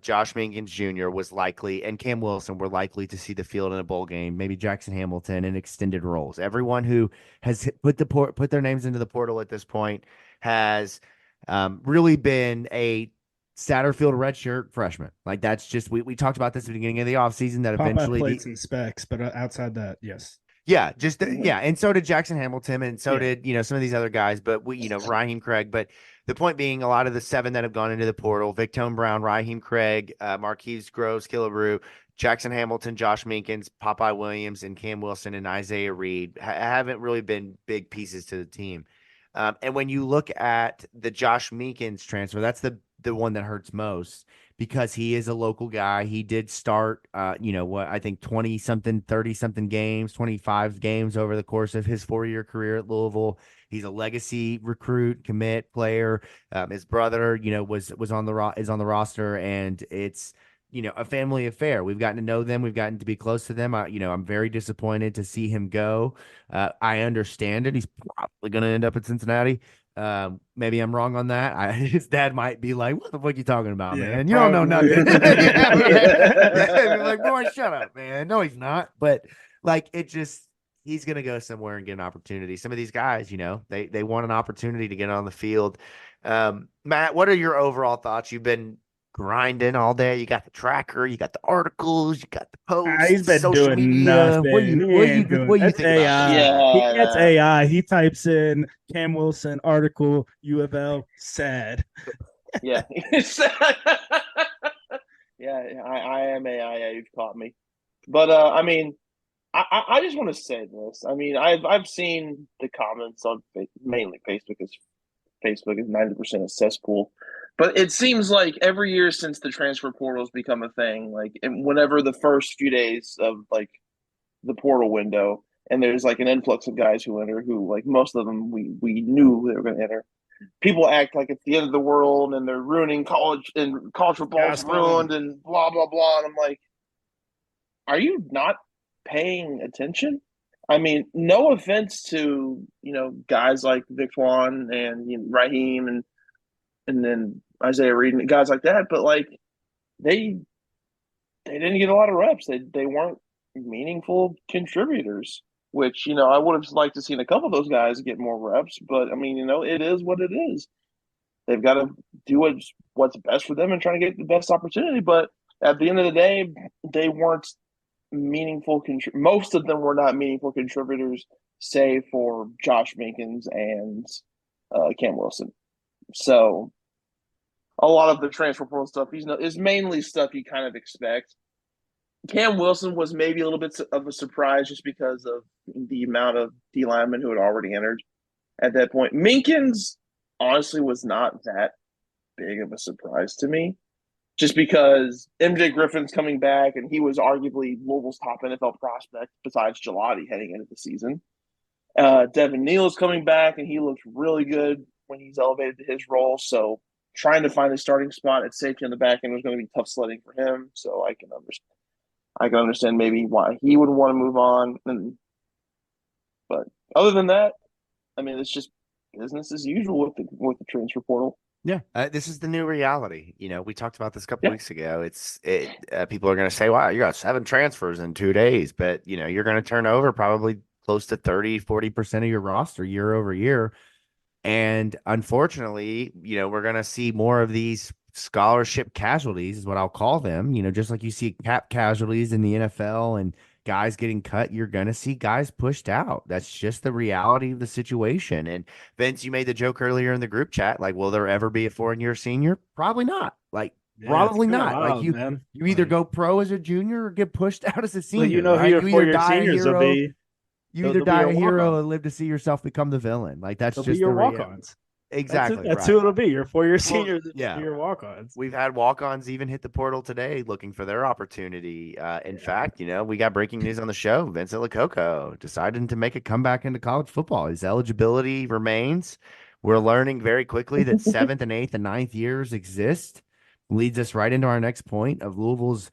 Josh Minkins Jr. was likely, and Cam Wilson were likely to see the field in a bowl game. Maybe Jackson Hamilton in extended roles. Everyone who has put their names into the portal at this point has really been a Satterfield redshirt freshman. Like that's just we talked about this at the beginning of the offseason that
Popeye
eventually
played some specs, but outside that, yes.
and so did Jackson Hamilton, and so
Yeah.
did some of these other guys. But Raheem Craig. But the point being, a lot of the 7 that have gone into the portal: Victone Brown, Raheem Craig, Marquise Groves, Killebrew, Jackson Hamilton, Josh Minkins, Popeye Williams, and Cam Wilson and Isaiah Reed haven't really been big pieces to the team. And when you look at the Josh Meekins transfer, that's the one that hurts most because he is a local guy. He did start, I think 20 something, 30 something games, 25 games over the course of his 4-year career at Louisville. He's a legacy recruit, commit player. His brother, is on the roster, and it's a family affair. We've gotten to know them. We've gotten to be close to them. I'm very disappointed to see him go. I understand it. He's probably going to end up at Cincinnati. Maybe I'm wrong on that. His dad might be like, "What the fuck you talking about,
Yeah,
man? You don't know nothing."
Yeah.
Like, boy, shut up, man. No, he's not. But like, he's gonna go somewhere and get an opportunity. Some of these guys, they want an opportunity to get on the field. Matt, what are your overall thoughts? You've been grinding all day. You got the tracker, you got the articles, you got the posts,
He's been
social
doing
media.
nothing.
What do you
That's
think about
AI.
that?
That's AI. He types in Cam Wilson article UFL sad.
Yeah. Yeah, I am AI. Yeah, you've caught me. But I mean, I just want to say this. I mean, I've seen the comments on mainly Facebook is 90% a cesspool. But it seems like every year since the transfer portal's become a thing, like whenever the first few days of like the portal window, and there's like an influx of guys who enter, who like most of them we knew they were going to enter. People act like it's the end of the world and they're ruining college and college football's ruined and blah blah blah. And I'm like, are you not paying attention? I mean, no offense to guys like Vicwan and Raheem and then Isaiah Reed and guys like that, but like they didn't get a lot of reps. They weren't meaningful contributors, which I would have liked to seen a couple of those guys get more reps. But I mean, it is what it is. They've got to do what's best for them and trying to get the best opportunity. But at the end of the day, they weren't meaningful. Most of them were not meaningful contributors, save for Josh Minkins and Cam Wilson. So a lot of the transfer portal stuff is mainly stuff you kind of expect. Cam Wilson was maybe a little bit of a surprise just because of the amount of D linemen who had already entered at that point. Minkins honestly was not that big of a surprise to me, just because MJ Griffin's coming back and he was arguably Louisville's top NFL prospect besides Gelati heading into the season. Devin Neal is coming back and he looked really good when he's elevated to his role. So trying to find a starting spot at safety on the back end was going to be tough sledding for him. So I can understand maybe why he would want to move on. But other than that, I mean, it's just business as usual with the transfer portal.
Yeah, this is the new reality. We talked about this a couple weeks ago. People are going to say, wow, you got 7 transfers in 2 days, but you're going to turn over probably close to 30-40% of your roster year over year. And unfortunately, we're going to see more of these scholarship casualties is what I'll call them. Just like you see cap casualties in the NFL and guys getting cut, you're going to see guys pushed out. That's just the reality of the situation. And Vince, you made the joke earlier in the group chat, like, will there ever be a 4-year senior? Probably not. Like, probably not.
Wild,
like you either go pro as a junior or get pushed out as a senior.
Well,
right?
who your 4-year seniors will be.
You either die a hero and live to see yourself become the villain. Like that's just
your
the
walk-ons.
Exactly.
That's who it'll be. Your 4-year seniors.
Yeah.
Your walk-ons.
We've had walk-ons even hit the portal today looking for their opportunity. In fact, we got breaking news on the show. Vincent Lococo decided to make a comeback into college football. His eligibility remains. We're learning very quickly that 7th and 8th and 9th years exist. Leads us right into our next point of Louisville's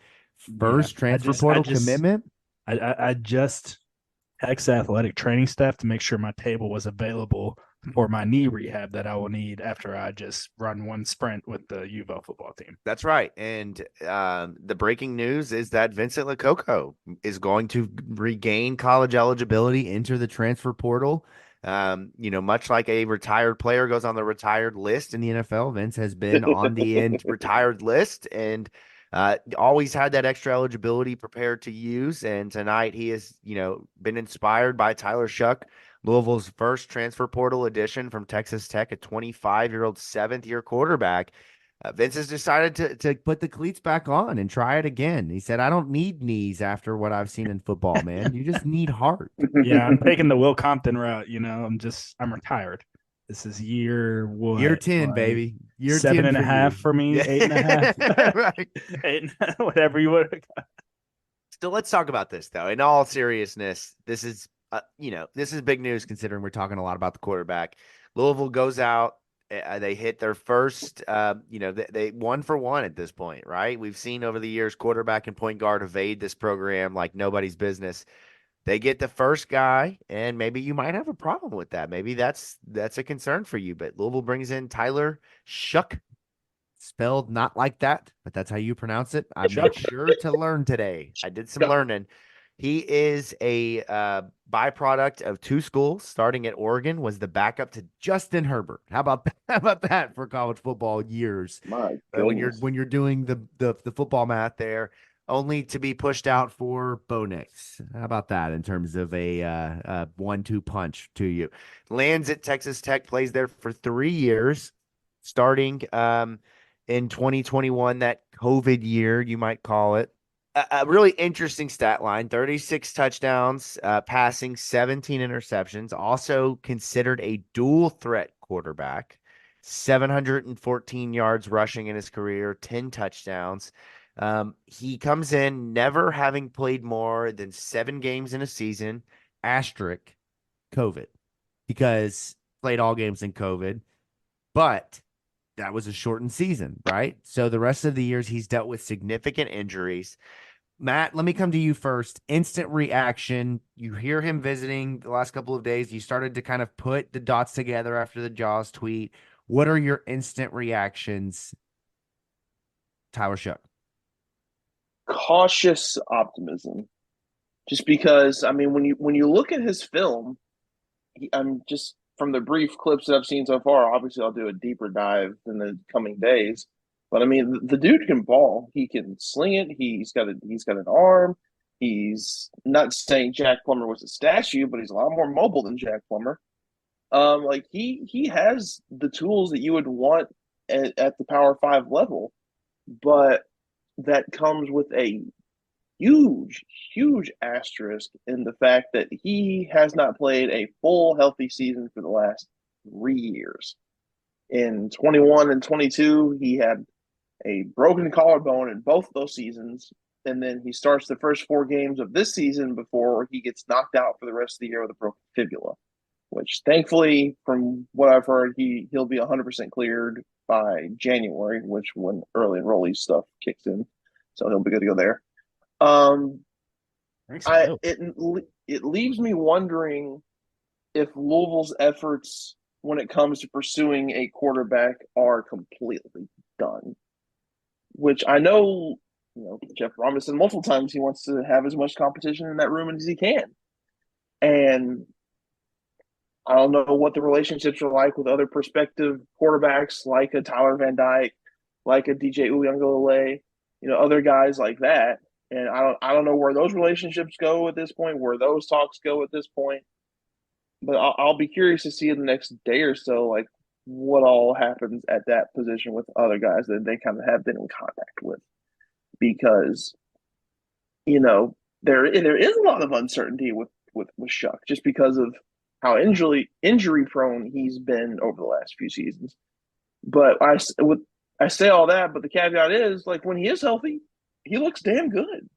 first transfer portal commitment.
I just text athletic training staff to make sure my table was available for my knee rehab that I will need after I just run one sprint with the UVO football team.
That's right. And the breaking news is that Vincent Lococo is going to regain college eligibility, enter the transfer portal. Much like a retired player goes on the retired list in the NFL, Vince has been on the retired list and always had that extra eligibility prepared to use. And tonight he has, been inspired by Tyler Shough, Louisville's first transfer portal addition from Texas Tech, a 25-year-old 7th-year quarterback. Vince has decided to put the cleats back on and try it again. He said, I don't need knees after what I've seen in football, man. You just need heart.
Yeah, I'm taking the Will Compton route. I'm retired. This is year
10, baby. Year
7.5 for me. Yeah. 8.5.
Right.
8, whatever you would.
Still, let's talk about this though. In all seriousness, this is this is big news considering we're talking a lot about the quarterback. Louisville goes out. They hit their first. They 1 for 1 at this point, right? We've seen over the years quarterback and point guard evade this program like nobody's business. They get the first guy, and maybe you might have a problem with that. Maybe that's a concern for you. But Louisville brings in Tyler Shough, spelled not like that, but that's how you pronounce it. I made sure to learn today. I did some learning. He is a byproduct of 2 schools. Starting at Oregon, was the backup to Justin Herbert. How about that for college football years? When you're doing the football math there. Only to be pushed out for Bo Nix. How about that in terms of a 1-2 punch to you? Lands at Texas Tech, plays there for 3 years, starting in 2021, that COVID year, you might call it. a really interesting stat line: 36 touchdowns, passing, 17 interceptions. Also considered a dual threat quarterback. 714 yards rushing in his career, 10 touchdowns. He comes in never having played more than 7 games in a season, asterisk COVID, because played all games in COVID, but that was a shortened season, right? So the rest of the years he's dealt with significant injuries. Matt, let me come to you first. Instant reaction. You hear him visiting the last couple of days. You started to kind of put the dots together after the Jaws tweet. What are your instant reactions, Tyler Shough?
Cautious optimism, just because I mean, when you look at his film, I'm just from the brief clips that I've seen so far. Obviously, I'll do a deeper dive in the coming days. But I mean, the dude can ball. He can sling it. He's got an arm. He's not saying Jack Plummer was a statue, but he's a lot more mobile than Jack Plummer. Like he has the tools that you would want at the Power Five level, but that comes with a huge, huge asterisk in the fact that he has not played a full healthy season for the last 3 years. In 21 and 22, he had a broken collarbone in both of those seasons. And then he starts the first 4 games of this season before he gets knocked out for the rest of the year with a broken fibula, which thankfully, from what I've heard, he'll be 100% cleared by January, which when early enrollee stuff kicks in. So he'll be good to go there. It leaves me wondering if Louisville's efforts when it comes to pursuing a quarterback are completely done. Which I know, Jeff Brohm has said multiple times he wants to have as much competition in that room as he can. And I don't know what the relationships are like with other prospective quarterbacks like a Tyler Van Dyke, like a DJ Uiagalelei, other guys like that. And I don't know where those relationships go at this point, where those talks go at this point. But I'll be curious to see in the next day or so, like what all happens at that position with other guys that they kind of have been in contact with, because there is a lot of uncertainty with Shough just because of how injury prone he's been over the last few seasons. But I say all that, but the caveat is, like, when he is healthy, he looks damn good.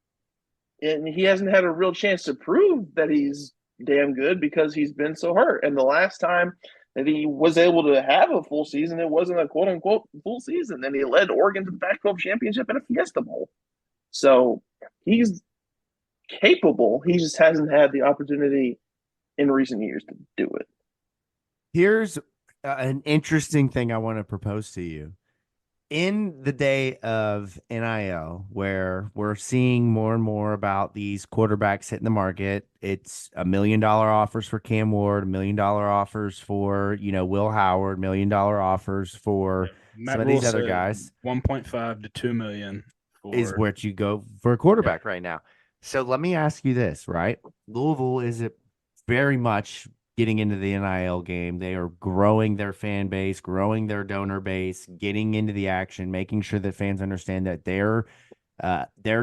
And he hasn't had a real chance to prove that he's damn good because he's been so hurt. And the last time that he was able to have a full season, it wasn't a quote unquote full season. And he led Oregon to the Pac-12 championship and a Fiesta Bowl. So he's capable. He just hasn't had the opportunity in recent years to do it.
Here's an interesting thing I want to propose to you. In the day of NIL, where we're seeing more and more about these quarterbacks hitting the market, it's $1 million offers for Cam Ward, $1 million offers for, Will Howard, $1 million offers for some of these other guys.
1.5 to 2 million
is where you go for a quarterback right now. So let me ask you this, right? Louisville is very much getting into the NIL game. They are growing their fan base, growing their donor base, getting into the action, making sure that fans understand that their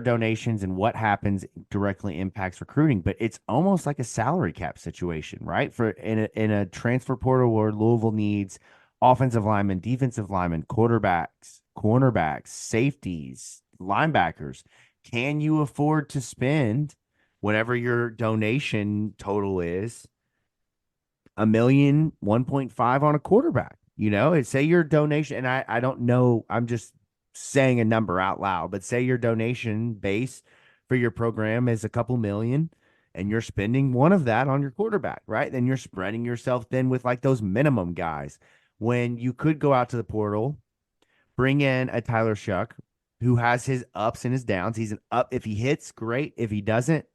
donations and what happens directly impacts recruiting. But it's almost like a salary cap situation, right? For in a transfer portal where Louisville needs offensive linemen, defensive linemen, quarterbacks, cornerbacks, safeties, linebackers. Can you afford to spend whatever your donation total is, $1 million, 1.5 on a quarterback? Say your donation, and I don't know, I'm just saying a number out loud, but say your donation base for your program is a couple million and you're spending one of that on your quarterback, right? Then you're spreading yourself thin with like those minimum guys, when you could go out to the portal, bring in a Tyler Shough who has his ups and his downs. He's an up. If he hits, great. If he doesn't,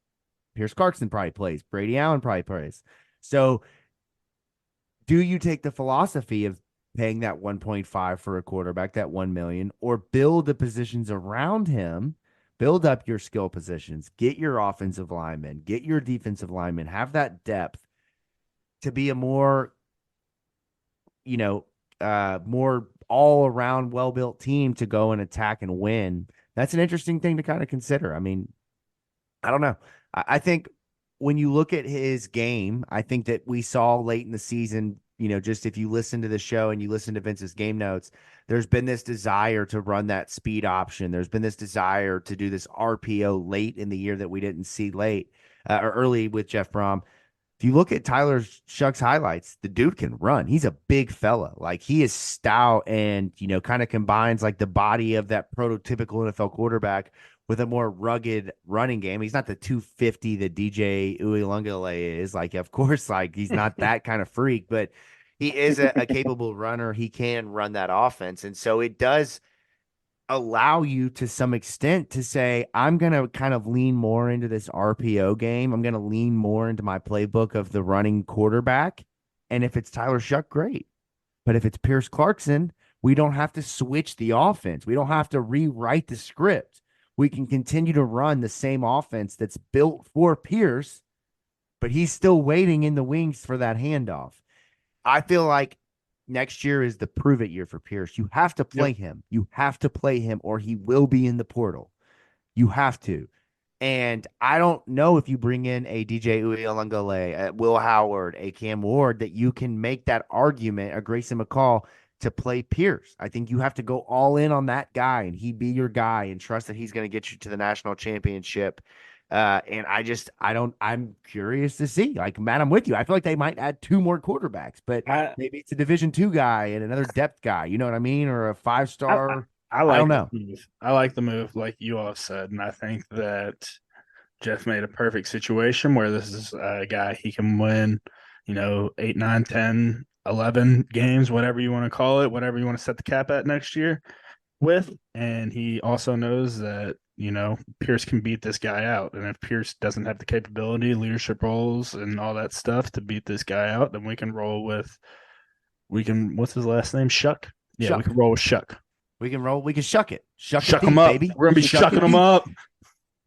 Pierce Clarkson probably plays. Brady Allen probably plays. So do you take the philosophy of paying that 1.5 for a quarterback, that 1 million, or build the positions around him, build up your skill positions, get your offensive linemen, get your defensive linemen, have that depth to be a more, more all around well-built team to go and attack and win That's an interesting thing to kind of consider. I mean, I don't know. I think when you look at his game, I think that we saw late in the season, just if you listen to the show and you listen to Vince's game notes, there's been this desire to run that speed option. There's been this desire to do this RPO late in the year that we didn't see late or early with Jeff Brohm. If you look at Tyler Shough's highlights, the dude can run. He's a big fella. Like, he is stout and, kind of combines like the body of that prototypical NFL quarterback with a more rugged running game. He's not the 250 that DJ Uiagalelei is. Like, of course, like, he's not that kind of freak, but he is a capable runner. He can run that offense. And so it does allow you to some extent to say, I'm going to kind of lean more into this RPO game. I'm going to lean more into my playbook of the running quarterback. And if it's Tyler Shough, great. But if it's Pierce Clarkson, we don't have to switch the offense. We don't have to rewrite the script. We can continue to run the same offense that's built for Pierce, but he's still waiting in the wings for that handoff. I feel like next year is the prove it year for Pierce. You have to play him. You have to play him or he will be in the portal. You have to. And I don't know if you bring in a DJ Uiagalelei, a Will Howard, a Cam Ward, that you can make that argument, a Grayson McCall, to play Pierce. I think you have to go all in on that guy and he be your guy and trust that he's going to get you to the national championship. And I'm curious to see. Like, Matt, I'm with you. I feel like they might add 2 more quarterbacks, but maybe it's a Division II guy and another depth guy. You know what I mean? Or a 5-star. I don't know.
I like the move, like you all said, and I think that Jeff made a perfect situation where this is a guy he can win, 8, 9, 10, 11 games, whatever you want to call it, whatever you want to set the cap at next year with. And he also knows that, Pierce can beat this guy out. And if Pierce doesn't have the capability, leadership roles, and all that stuff to beat this guy out, then we can roll with, what's his last name? Shough? Yeah,
Shough.
We can roll with Shough.
We can shuck it.
Shuck him up, baby. We're going to be shucking him up.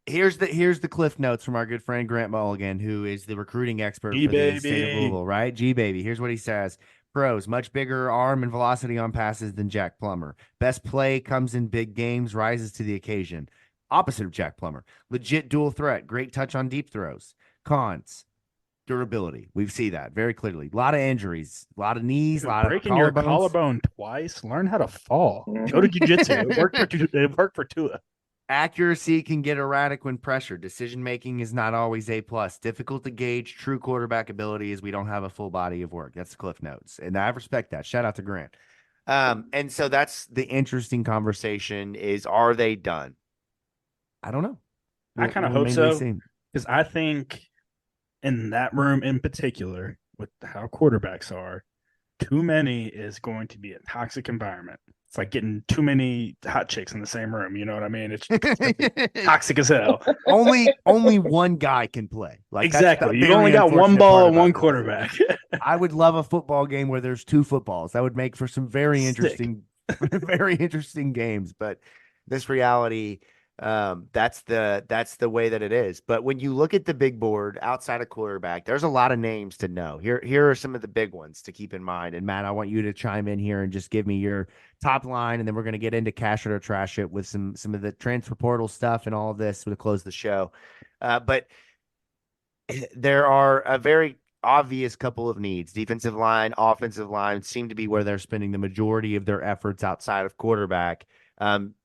Here's the cliff notes from our good friend Grant Mulligan, who is the recruiting expert for the state of Louisville, right? G-Baby. Here's what he says. Pros, much bigger arm and velocity on passes than Jack Plummer. Best play comes in big games, rises to the occasion. Opposite of Jack Plummer. Legit dual threat. Great touch on deep throws. Cons. Durability. We see that very clearly. A lot of injuries, a lot of knees, a lot of
breaking your collarbone twice. Learn how to fall. Go to jiu-jitsu. It worked for Tua.
Accuracy can get erratic when pressured. Decision-making is not always A+. Difficult to gauge true quarterback ability as we don't have a full body of work. That's the cliff notes. And I respect that. Shout out to Grant. And so that's the interesting conversation is, are they done? I don't know.
I kind of hope so. Because I think in that room in particular, with how quarterbacks are, too many is going to be a toxic environment. It's like getting too many hot chicks in the same room. You know what I mean? It's toxic as hell.
Only one guy can play. Like,
exactly. You've only got one ball and one quarterback.
I would love a football game where there's 2 footballs. That would make for some very interesting games. But this reality, that's the way that it is. But when you look at the big board outside of quarterback, there's a lot of names to know. Here are some of the big ones to keep in mind. And Matt, I want you to chime in here and just give me your top line, and then we're going to get into cash it or trash it with some of the transfer portal stuff and all of this to close the show. But there are a very obvious couple of needs. Defensive line, offensive line seem to be where they're spending the majority of their efforts outside of quarterback.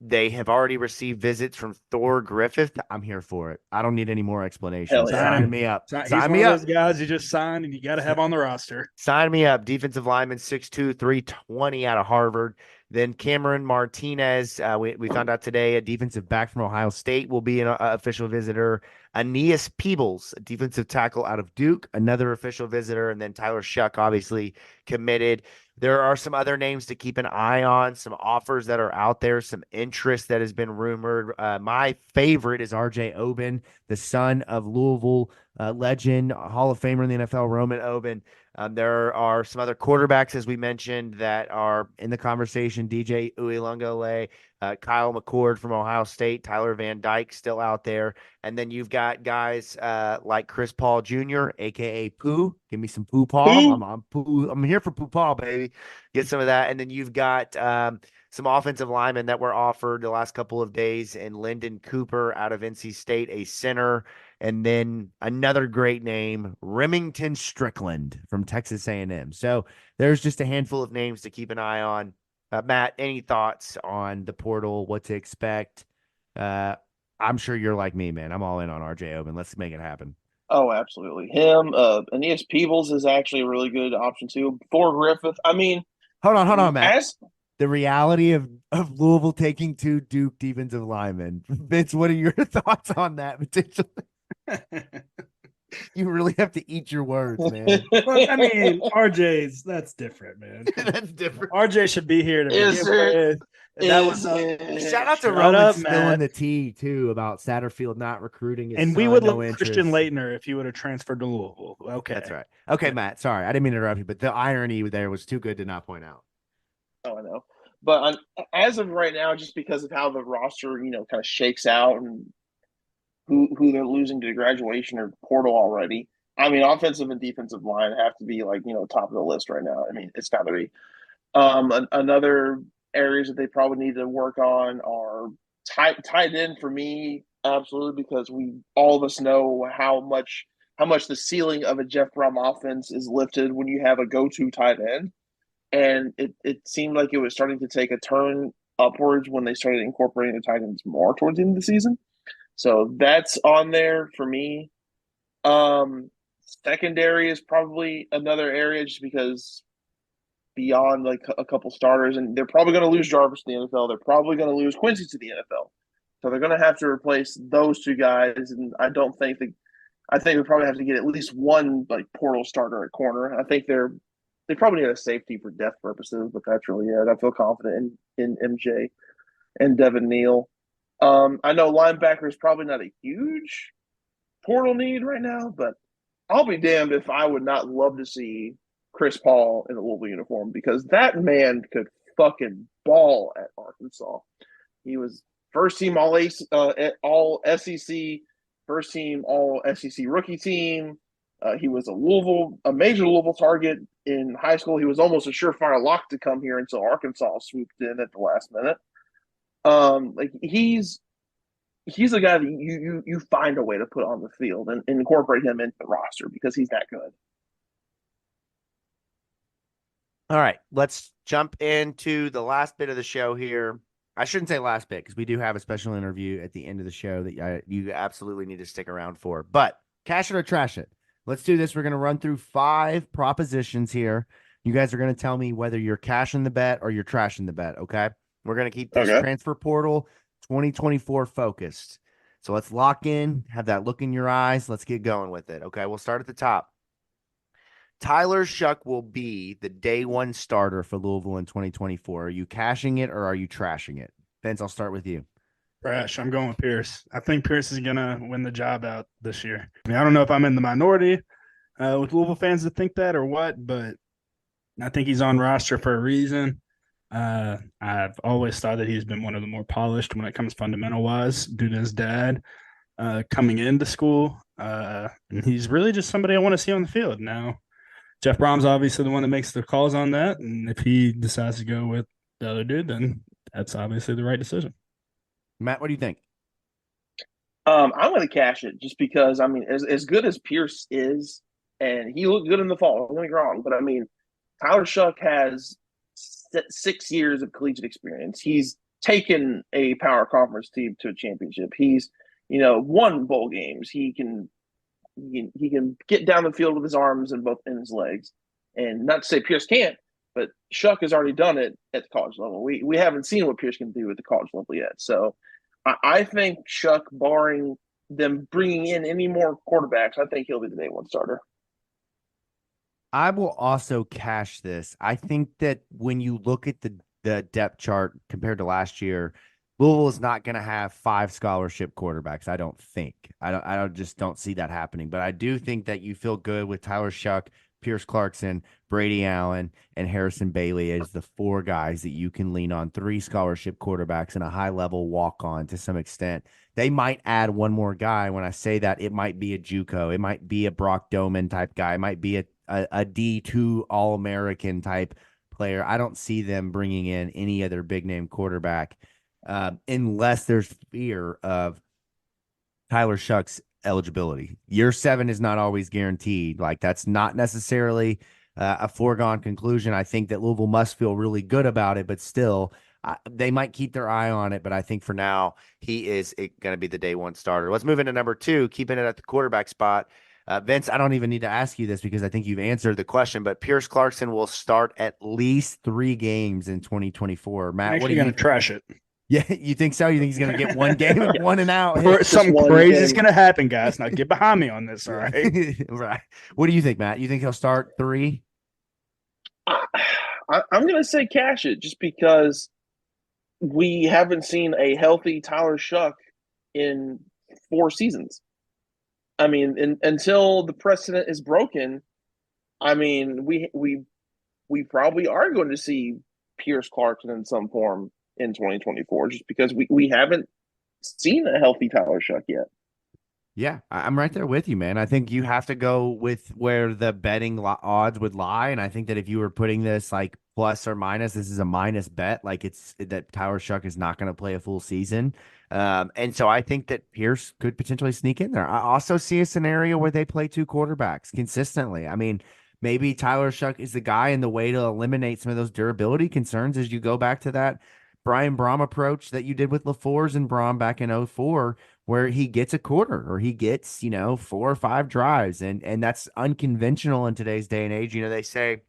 They have already received visits from Thor Griffith. I'm here for it. I don't need any more explanation. Sign me up.
Sign me up. Those guys you just signed and you got to have on the roster.
Sign me up. Defensive lineman, 6'2", 320 out of Harvard. Then Cameron Martinez, we found out today, a defensive back from Ohio State, will be an official visitor. Aeneas Peebles, a defensive tackle out of Duke, another official visitor. And then Tyler Shough, obviously committed. There are some other names to keep an eye on, some offers that are out there, some interest that has been rumored. My favorite is R.J. Oben, the son of Louisville legend, Hall of Famer in the NFL, Roman Oben. There are some other quarterbacks, as we mentioned, that are in the conversation. DJ Uiagalelei, Kyle McCord from Ohio State, Tyler Van Dyke still out there. And then you've got guys like Chris Paul Jr., a.k.a. Pooh. Give me some Pooh Paul. I'm here for Pooh Paul, baby. Get some of that. And then you've got some offensive linemen that were offered the last couple of days, and Lyndon Cooper out of NC State, a center, and then another great name, Remington Strickland from Texas A&M. So there's just a handful of names to keep an eye on. Matt, any thoughts on the portal, what to expect? I'm sure you're like me, man. I'm all in on RJ Oben. Let's make it happen.
Oh, absolutely. Him, Aeneas Peebles is actually a really good option too. For Griffith, I mean,
Hold on, Matt.
as
The reality of Louisville taking 2 Duke defensive linemen. Vince, what are your thoughts on that potentially? You really have to eat your words, man.
Well, I mean, that's different, man.
That's different.
RJ should be here to begin with.
That was
Shout out to Roman spilling the tea too about Satterfield not recruiting his
and
son,
we would
no
look
interest.
Christian Leitner if he would have transferred to Louisville. Okay,
That's right. Okay, Matt. Sorry, I didn't mean to interrupt you, but the irony there was too good to not point out.
Oh, I know. But as of right now, just because of how the roster, kind of shakes out and who they're losing to graduation or portal already, I mean, offensive and defensive line have to be top of the list right now. I mean, it's got to be. Another areas that they probably need to work on are tight end for me, absolutely, because all of us know how much the ceiling of a Jeff Brohm offense is lifted when you have a go-to tight end. And it seemed like it was starting to take a turn upwards when they started incorporating the tight ends more towards the end of the season. So that's on there for me. Secondary is probably another area just because beyond like a couple starters, and they're probably going to lose Jarvis to the NFL. They're probably going to lose Quincy to the NFL. So they're going to have to replace those 2 guys. And I think we probably have to get at least one like portal starter at corner. I think they probably need a safety for depth purposes, but that's really it. I feel confident in MJ and Devin Neal. I know linebacker is probably not a huge portal need right now, but I'll be damned if I would not love to see Chris Paul in a Louisville uniform, because that man could fucking ball at Arkansas. He was first team all SEC, first team all SEC rookie team. He was a major Louisville target in high school. He was almost a surefire lock to come here until Arkansas swooped in at the last minute. He's a guy that you find a way to put on the field and incorporate him into the roster because he's that good.
All right, let's jump into the last bit of the show here. I shouldn't say last bit because we do have a special interview at the end of the show that you absolutely need to stick around for. But cash it or trash it. Let's do this. We're going to run through 5 propositions here. You guys are going to tell me whether you're cashing the bet or you're trashing the bet, okay? We're going to keep this transfer portal 2024 focused. So let's lock in, have that look in your eyes. Let's get going with it, okay? We'll start at the top. Tyler Shough will be the day 1 starter for Louisville in 2024. Are you cashing it or are you trashing it? Vince, I'll start with you.
Trash. I'm going with Pierce. I think Pierce is going to win the job out this year. I mean, I don't know if I'm in the minority with Louisville fans that think that or what, but I think he's on roster for a reason. I've always thought that he's been one of the more polished when it comes fundamental-wise due to his dad coming into school. And he's really just somebody I want to see on the field now. Jeff Brohm's obviously the one that makes the calls on that, and if he decides to go with the other dude, then that's obviously the right decision.
Matt, what do you think?
I'm going to cash it just because, I mean, as good as Pierce is, and he looked good in the fall, don't get me wrong, but I mean, Tyler Shough has 6 years of collegiate experience. He's taken a power conference team to a championship. He's, won bowl games. He can get down the field with his arms and his legs. And not to say Pierce can't, but Shough has already done it at the college level. We haven't seen what Pierce can do at the college level yet. So I think Shough, barring them bringing in any more quarterbacks, I think he'll be the day 1 starter.
I will also cash this. I think that when you look at the depth chart compared to last year, Louisville is not going to have 5 scholarship quarterbacks. I don't think. I just don't see that happening. But I do think that you feel good with Tyler Shough, Pierce Clarkson, Brady Allen, and Harrison Bailey as the 4 guys that you can lean on. 3 scholarship quarterbacks and a high-level walk-on to some extent. They might add one more guy. When I say that, it might be a JUCO. It might be a Brock Doman type guy. It might be a D2 All-American type player. I don't see them bringing in any other big name quarterback unless there's fear of Tyler Shough's eligibility. Year 7 is not always guaranteed. Like, that's not necessarily a foregone conclusion. I think that Louisville must feel really good about it, but still, they might keep their eye on it. But I think for now, he is going to be the day 1 starter. Let's move into number 2, keeping it at the quarterback spot. Vince, I don't even need to ask you this because I think you've answered the question, but Pierce Clarkson will start at least 3 games in 2024. Matt,
I'm
what are
actually
you
going to trash it.
Yeah, you think so? You think he's going to get 1 game and 1 and out?
Something crazy is going to happen, guys. Now get behind me on this, all right?
Right. What do you think, Matt? You think he'll start 3?
I'm going to say cash it just because we haven't seen a healthy Tyler Shough in 4 seasons. I mean, until the precedent is broken, I mean, we probably are going to see Pierce Clarkson in some form in 2024 just because we haven't seen a healthy Tyler Shough yet.
Yeah, I'm right there with you, man. I think you have to go with where the betting odds would lie. And I think that if you were putting this like plus or minus, this is a minus bet. Like, it's that Tyler Shough is not going to play a full season. And so I think that Pierce could potentially sneak in there. I also see a scenario where they play 2 quarterbacks consistently. I mean, maybe Tyler Shough is the guy, and the way to eliminate some of those durability concerns is you go back to that Brian Brohm approach that you did with LaFours and Brohm back in 2004, where he gets a quarter or he gets, 4 or 5 drives. And that's unconventional in today's day and age. They say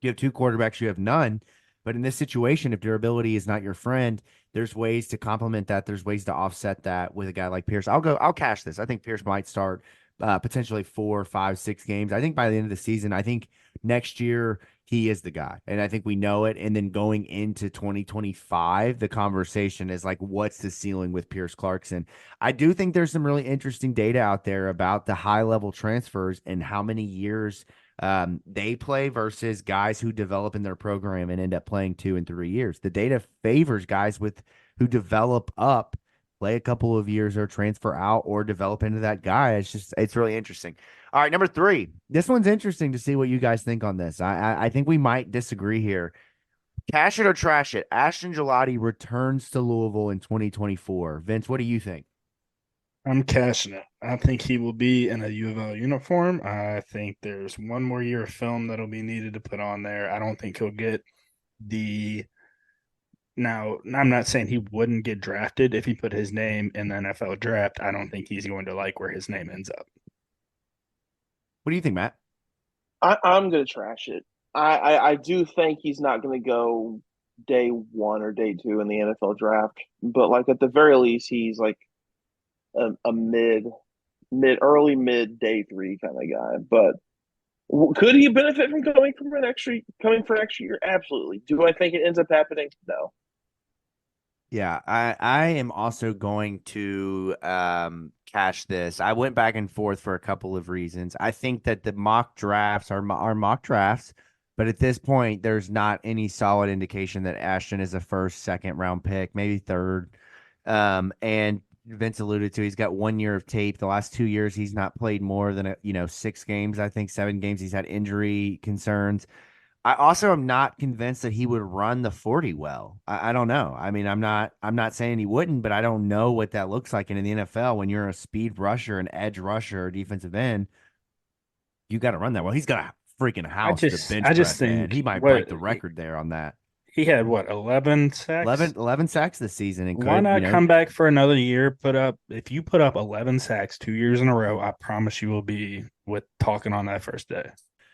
you have 2 quarterbacks, you have none. But in this situation, if durability is not your friend, there's ways to complement that. There's ways to offset that with a guy like Pierce. I'll cash this. I think Pierce might start potentially 4, 5, 6 games. I think by the end of the season, I think next year he is the guy. And I think we know it. And then going into 2025, the conversation is like, what's the ceiling with Pierce Clarkson? I do think there's some really interesting data out there about the high level transfers and how many years they play versus guys who develop in their program and end up playing 2 and 3 years. The data favors guys who develop up, play a couple of years, or transfer out or develop into that guy. It's really interesting. All right, number 3. This one's interesting to see what you guys think on this. I think we might disagree here. Cash it or trash it. Ashton Gelati returns to Louisville in 2024. Vince, what do you think?
I'm cashing it. I think he will be in a U of L uniform. I think there's 1 more year of film that'll be needed to put on there. I don't think he'll get Now, I'm not saying he wouldn't get drafted if he put his name in the NFL draft. I don't think he's going to like where his name ends up.
What do you think, Matt?
I'm going to trash it. I do think he's not going to go day 1 or day 2 in the NFL draft, but like at the very least, he's like a early mid day 3 kind of guy. But could he benefit from coming for next year? Absolutely. Do I think it ends up happening? No.
Yeah, I am also going to cash this. I went back and forth for a couple of reasons. I think that the mock drafts are mock drafts, but at this point, there's not any solid indication that Ashton is a first, second round pick, maybe third. And Vince alluded to, he's got 1 year of tape. The last 2 years, he's not played more than 6 games. I think 7 games. He's had injury concerns. I also am not convinced that he would run the 40 well. I don't know. I mean, I'm not saying he wouldn't, but I don't know what that looks like. And in the NFL, when you're a speed rusher, an edge rusher, or defensive end, you got to run that well. He's got a freaking house to bench press, man. He might break the record there on that.
He had 11 sacks?
11 sacks this season. And
why not come back for another year? If you put up 11 sacks 2 years in a row, I promise you will be talking on that first day.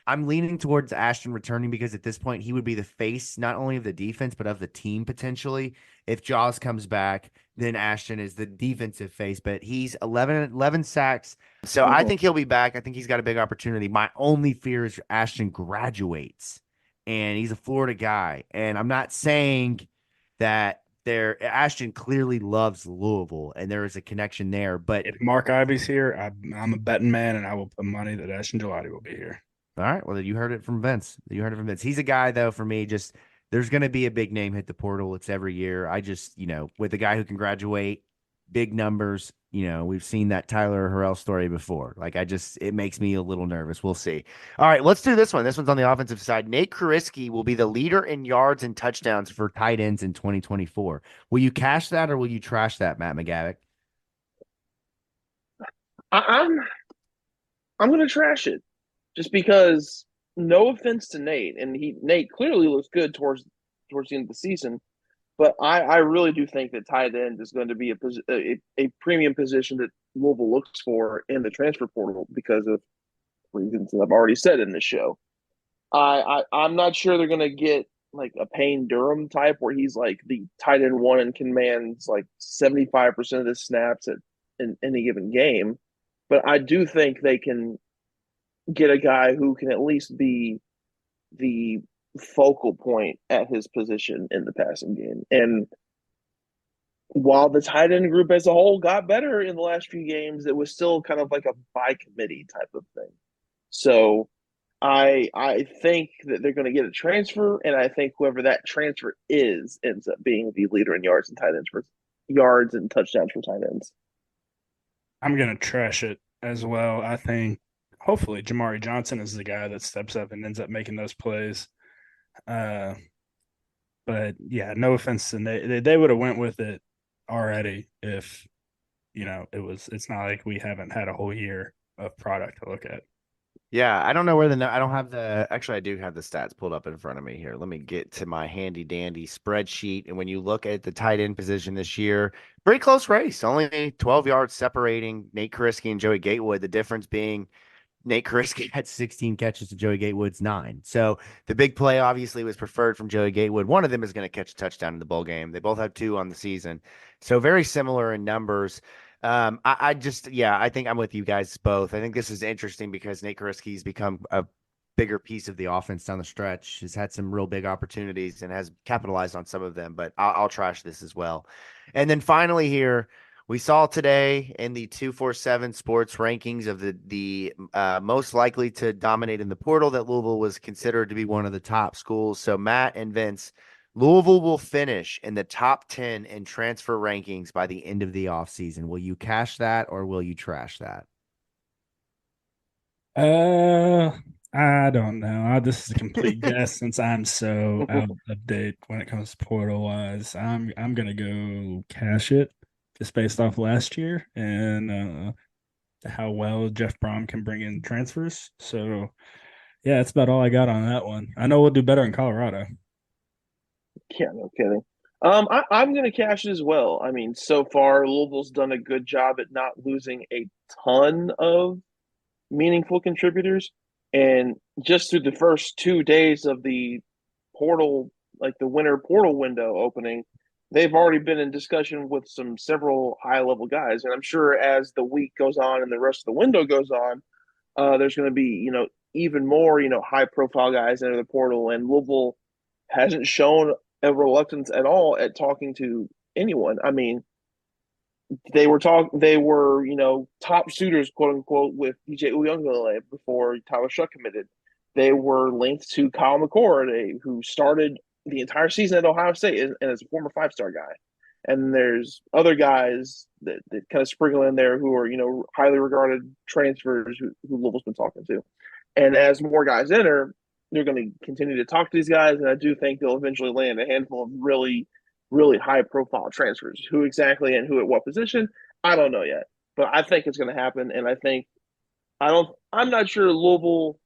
I'm leaning towards Ashton returning because at this point he would be the face not only of the defense but of the team potentially. If Jaws comes back, then Ashton is the defensive face, but he's 11 sacks. So I think he'll be back. I think he's got a big opportunity. My only fear is Ashton graduates, and he's a Florida guy. And I'm not saying that Ashton clearly loves Louisville, and there is a connection there. But
if Mark Ivy's here, I'm a betting man, and I will put money that Ashton Gelati will be here.
All right. Well, you heard it from Vince. He's a guy, though, for me, just there's going to be a big name hit the portal. It's every year. I just, with a guy who can graduate, big numbers, we've seen that Tyler Harrell story before. Like, it makes me a little nervous. We'll see. All right, let's do this one. This one's on the offensive side. Nate Kariski will be the leader in yards and touchdowns for tight ends in 2024. Will you cash that or will you trash that, Matt McGavick?
I'm going to trash it just because. No offense to Nate, and Nate clearly looks good towards the end of the season. But I really do think that tight end is going to be a premium position that Louisville looks for in the transfer portal because of reasons that I've already said in this show. I'm not sure they're going to get like a Payne Durham type where he's like the tight end one and commands like 75% of the snaps in any given game. But I do think they can get a guy who can at least be the focal point at his position in the passing game. And while the tight end group as a whole got better in the last few games, it was still kind of like a by committee type of thing. So I think that they're going to get a transfer, and I think whoever that transfer is ends up being the leader in yards and touchdowns for tight ends.
I'm going to trash it as well. I think hopefully Jamari Johnson is the guy that steps up and ends up making those plays. But yeah, no offense to Nate. They would have went with it already if, it's not like we haven't had a whole year of product to look at.
Yeah, I don't know where I don't have actually I do have the stats pulled up in front of me here. Let me get to my handy dandy spreadsheet. And when you look at the tight end position this year, pretty close race, only 12 yards separating Nate Kariski and Joey Gatewood. The difference being Nate Kariski had 16 catches to Joey Gatewood's 9. So the big play obviously was preferred from Joey Gatewood. One of them is going to catch a touchdown in the bowl game. They both have 2 on the season. So very similar in numbers. I think I'm with you guys both. I think this is interesting because Nate Kariski's become a bigger piece of the offense down the stretch. Has had some real big opportunities and has capitalized on some of them, but I'll trash this as well. And then finally here, we saw today in the 247 sports rankings of the most likely to dominate in the portal that Louisville was considered to be one of the top schools. So Matt and Vince, Louisville will finish in the top 10 in transfer rankings by the end of the offseason. Will you cash that or will you trash that?
I don't know. This is a complete guess since I'm so out of date when it comes to portal wise. I'm gonna go cash it just based off last year and how well Jeff Brohm can bring in transfers. So yeah, that's about all I got on that one. I know we'll do better in Colorado.
Yeah, no kidding. I'm going to cash it as well. I mean, so far Louisville's done a good job at not losing a ton of meaningful contributors, and just through the first 2 days of the portal, like the winter portal window opening, they've already been in discussion with several high level guys, and I'm sure as the week goes on and the rest of the window goes on, there's going to be even more high profile guys enter the portal, and Louisville hasn't shown a reluctance at all at talking to anyone. I mean, they were top suitors, quote unquote, with DJ Uyunglele before Tyler Shough committed. They were linked to Kyle McCord, who started the entire season at Ohio State and is a former 5-star guy. And there's other guys that kind of sprinkle in there who are, highly regarded transfers who Louisville's been talking to. And as more guys enter, they're going to continue to talk to these guys, and I do think they'll eventually land a handful of really, really high-profile transfers. Who exactly and who at what position, I don't know yet, but I think it's going to happen. And I'm not sure Louisville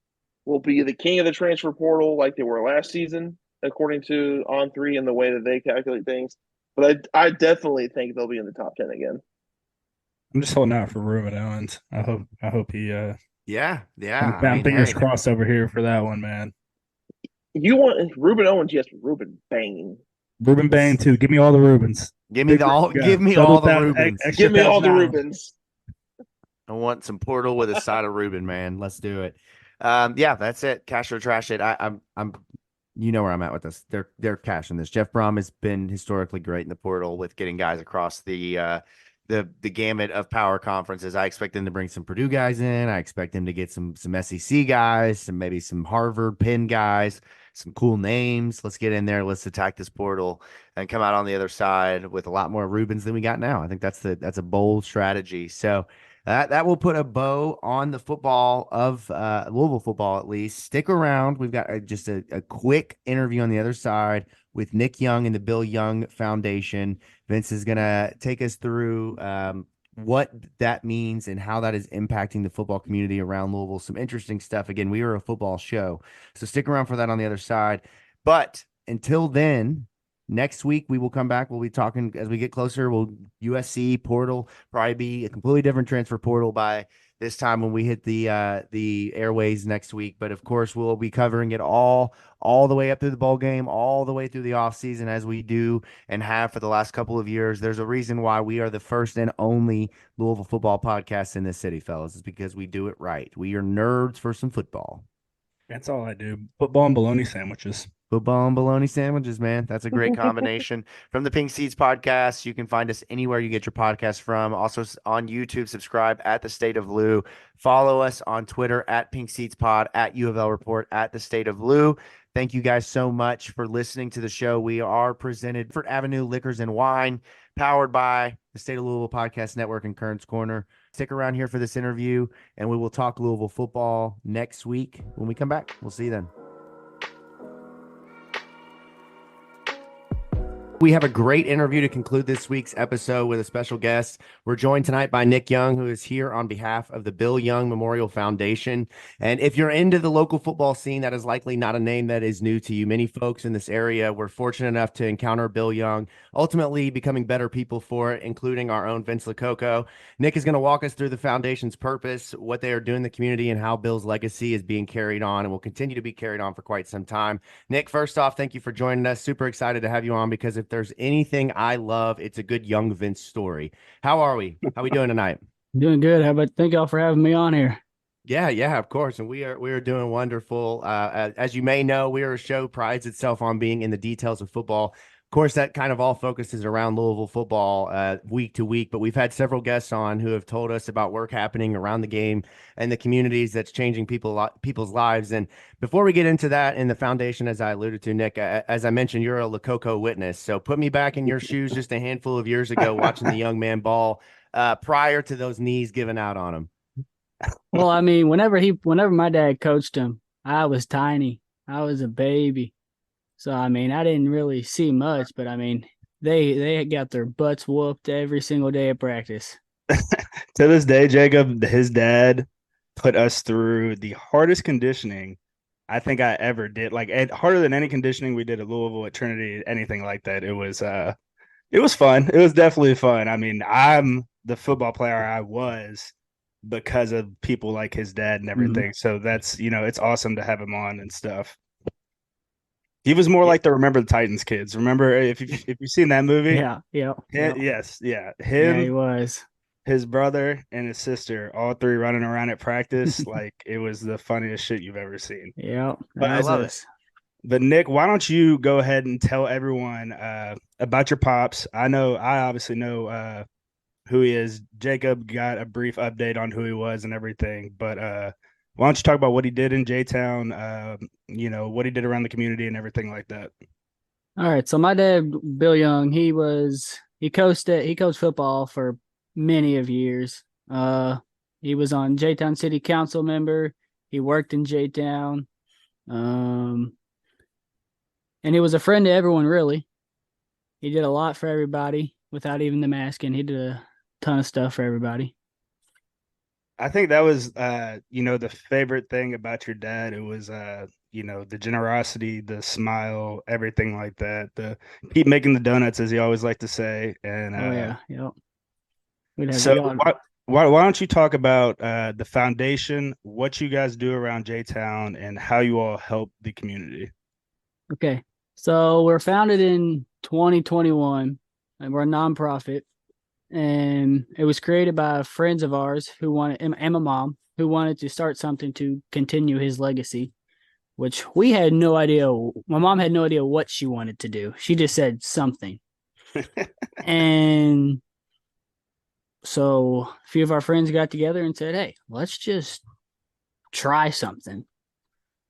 will be the king of the transfer portal like they were last season, according to On3 and the way that they calculate things. But I definitely think they'll be in the top 10 again.
I'm just holding out for Reuben Owens. I hope he.
Yeah.
I'm fingers crossed over here for that one, man.
You want Reuben Owens? Yes, Reuben Bain.
Reuben Bain too. Give me all the Reubens.
Give me all the Reubens.
Give me all the Reubens.
I want some portal with a side of Reuben, man. Let's do it. Yeah, that's it. Cash or trash it. I'm you know where I'm at with this. They're cashing this. Jeff Brohm has been historically great in the portal with getting guys across the gamut of power conferences. I expect them to bring some Purdue guys in. I expect them to get some SEC guys, maybe some Harvard, Penn guys. some cool names. Let's get in there. Let's attack this portal and come out on the other side with a lot more Reubens than we got now. I think that's a bold strategy. So that will put a bow on the football of Louisville football, at least. Stick around. We've got just a quick interview on the other side with Nick Young and the Bill Young Foundation. Vince is going to take us through what that means and how that is impacting the football community around Louisville. Some interesting stuff. Again, we are a football show, so stick around for that on the other side. But until then, next week we will come back. We'll be talking as we get closer. We'll USC portal probably be a completely different transfer portal by this time when we hit the airways next week. But of course, we'll be covering it all the way up through the bowl game, all the way through the offseason, as we do and have for the last couple of years. There's a reason why we are the first and only Louisville football podcast in this city, fellas. It's because we do it right. We are nerds for some football.
That's all I do. Football and bologna sandwiches.
Football and bologna sandwiches, man. That's a great combination. From the Pink Seats podcast, you can find us anywhere you get your podcast from. Also on YouTube, subscribe at The State of Lou. Follow us on Twitter at Pink Seats Pod, at U of L Report, at The State of Lou. Thank you guys so much for listening to the show. We are presented Frankfort Avenue Liquors and Wine, powered by the State of Louisville Podcast Network and Kern's Corner. Stick around here for this interview, and we will talk Louisville football next week when we come back. We'll see you then. We have a great interview to conclude this week's episode with a special guest. We're joined tonight by Nick Young, who is here on behalf of the Bill Young Memorial Foundation. And if you're into the local football scene, that is likely not a name that is new to you. Many folks in this area were fortunate enough to encounter Bill Young, ultimately becoming better people for it, including our own Vince Lococo. Nick is going to walk us through the foundation's purpose, what they are doing in the community, and how Bill's legacy is being carried on and will continue to be carried on for quite some time. Nick, first off, thank you for joining us. Super excited to have you on, because if there's anything I love, it's a good young Vince story. How are we? How are we doing tonight?
Doing good. How about thank y'all for having me on here?
Yeah, of course. And we are doing wonderful. As you may know, we are a show prides itself on being in the details of football. Of course, that kind of all focuses around Louisville football week to week, but we've had several guests on who have told us about work happening around the game and the communities that's changing people's lives. And before we get into that in the foundation, as I alluded to, Nick, as I mentioned, you're a Lococo witness. So put me back in your shoes just a handful of years ago watching the young man ball prior to those knees giving out on him.
Well, I mean, whenever my dad coached him, I was tiny. I was a baby. So, I mean, I didn't really see much, but I mean, they got their butts whooped every single day at practice.
To this day, Jacob, his dad put us through the hardest conditioning I think I ever did. Like harder than any conditioning we did at Louisville, at Trinity, anything like that. It was fun. It was definitely fun. I mean, I'm the football player I was because of people like his dad and everything. Mm-hmm. So that's, it's awesome to have him on and stuff. He was more like the Remember the Titans kids. Remember if you've seen that movie?
Yeah.
Yes.
Yeah, he was.
His brother and his sister, all three running around at practice. Like it was the funniest shit you've ever seen.
Yeah.
But I love it.
But Nick, why don't you go ahead and tell everyone about your pops? I obviously know who he is. Jacob got a brief update on who he was and everything, but why don't you talk about what he did in J-Town, what he did around the community and everything like that?
All right. So my dad, Bill Young, he coached football for many of years. He was on J-Town City Council member. He worked in J-Town. And he was a friend to everyone, really. He did a lot for everybody without even them asking. He did a ton of stuff for everybody.
I think that was, the favorite thing about your dad. It was, the generosity, the smile, everything like that. Keep making the donuts, as he always liked to say. And
Yep.
So why don't you talk about the foundation, what you guys do around J-Town, and how you all help the community? Okay.
So we're founded in 2021, and we're a nonprofit. And it was created by friends of ours and my mom, who wanted to start something to continue his legacy, which we had no idea. My mom had no idea what she wanted to do. She just said something. And so a few of our friends got together and said, hey, let's just try something.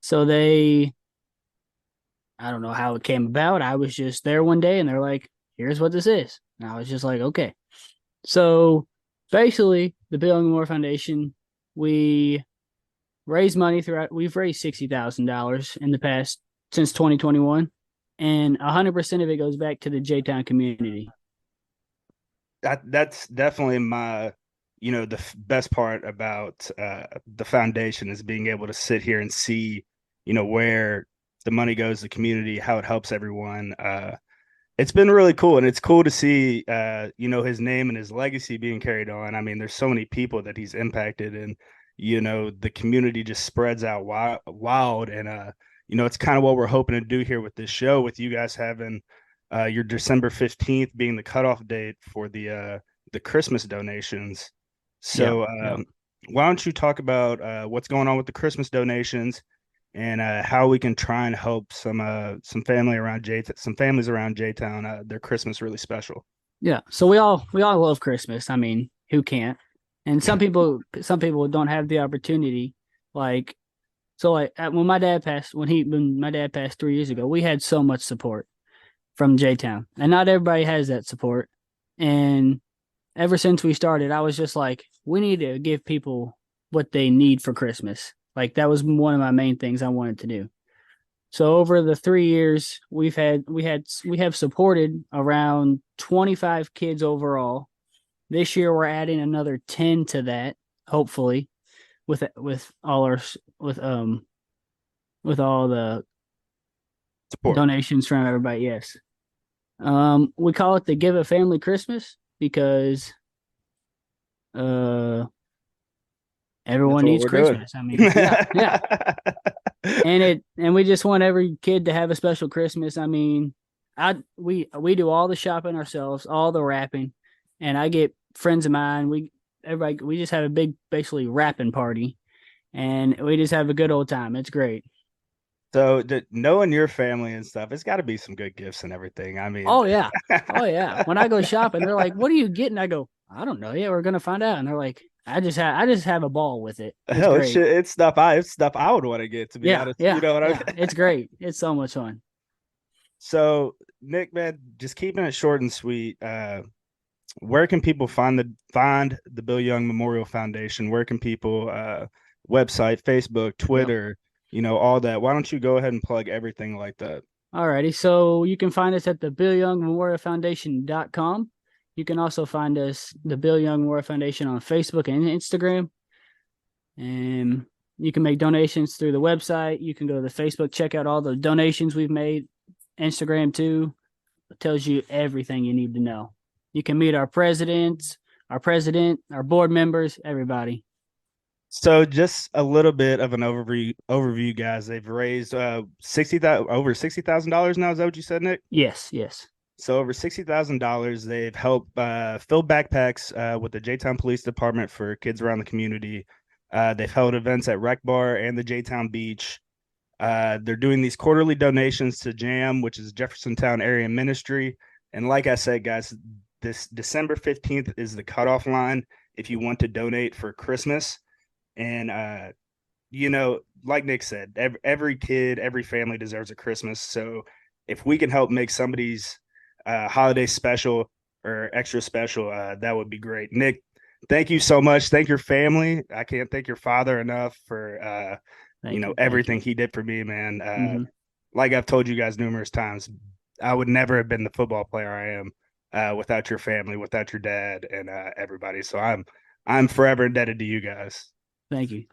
So they I don't know how it came about. I was just there one day and they're like, here's what this is. And I was just like, okay. So basically, the Bill and Memorial Foundation, we raise money throughout. We've raised $60,000 in the past since 2021, and 100% of it goes back to the J-Town community.
That's definitely my, the best part about the foundation is being able to sit here and see, where the money goes, the community, how it helps everyone. It's been really cool, and it's cool to see, his name and his legacy being carried on. I mean, there's so many people that he's impacted, and the community just spreads out wild, and it's kind of what we're hoping to do here with this show, with you guys having your December 15th being the cutoff date for the Christmas donations. So, why don't you talk about what's going on with the Christmas donations? And how we can try and help some families around J-Town, their Christmas really special.
Yeah, so we all love Christmas. I mean, who can't? And some people don't have the opportunity. Like, so like when my dad passed 3 years ago, we had so much support from J-Town, and not everybody has that support. And ever since we started, I was just like, we need to give people what they need for Christmas. Like, that was one of my main things I wanted to do. So over the 3 years, we have supported around 25 kids overall. This year, we're adding another 10 to that, hopefully, with all the
Support.
Donations from everybody. Yes, we call it the Give a Family Christmas because everyone needs Christmas. I mean, yeah. And we just want every kid to have a special Christmas. I mean, we do all the shopping ourselves, all the wrapping, and I get friends of mine. We just have a big, basically, wrapping party, and we just have a good old time. It's great.
So, knowing your family and stuff, it's got to be some good gifts and everything. I mean,
oh yeah. When I go shopping, they're like, "What are you getting?" I go, "I don't know. Yeah, we're gonna find out." And they're like, I just have a ball with it. It's
hell,
great.
it's stuff I would want to get, to be honest.
Yeah,
you know what I mean?
It's great. It's so much fun.
So, Nick, man, just keeping it short and sweet. Where can people find the Bill Young Memorial Foundation? Where can people website, Facebook, Twitter, all that? Why don't you go ahead and plug everything like that?
Alrighty. So you can find us at the Bill Young Memorial Foundation.com. You can also find us, the Bill Young Memorial Foundation, on Facebook and Instagram. And you can make donations through the website. You can go to the Facebook, check out all the donations we've made. Instagram too. It tells you everything you need to know. You can meet our president, our board members, everybody.
So just a little bit of an overview, guys. They've raised over $60,000 now. Is that what you said, Nick?
Yes.
So over $60,000. They've helped fill backpacks with the J-Town Police Department for kids around the community. They've held events at Rec Bar and the J-Town Beach. They're doing these quarterly donations to JAM, which is Jeffersontown Area Ministry. And like I said, guys, this December 15th is the cutoff line if you want to donate for Christmas. And, like Nick said, every kid, every family deserves a Christmas. So if we can help make somebody's holiday special or extra special, that would be great. Nick, thank you so much. Thank your family. I can't thank your father enough for, everything he did for me, man. Like I've told you guys numerous times, I would never have been the football player I am without your family, without your dad, and everybody. So I'm forever indebted to you guys.
Thank you.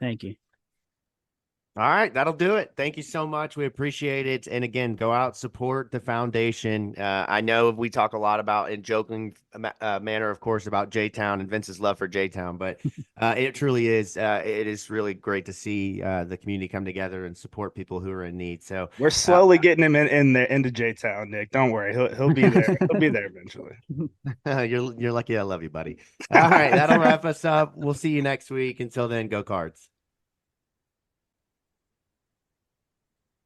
All right, that'll do it. Thank you so much. We appreciate it. And again, go out, support the foundation. I know we talk a lot about, in joking manner, of course, about J-Town and Vince's love for J-Town, but it truly is. It is really great to see the community come together and support people who are in need. So
we're slowly getting him into J-Town, Nick. Don't worry, he'll be there. He'll be there eventually.
You're lucky. I love you, buddy. All right, that'll wrap us up. We'll see you next week. Until then, go Cards.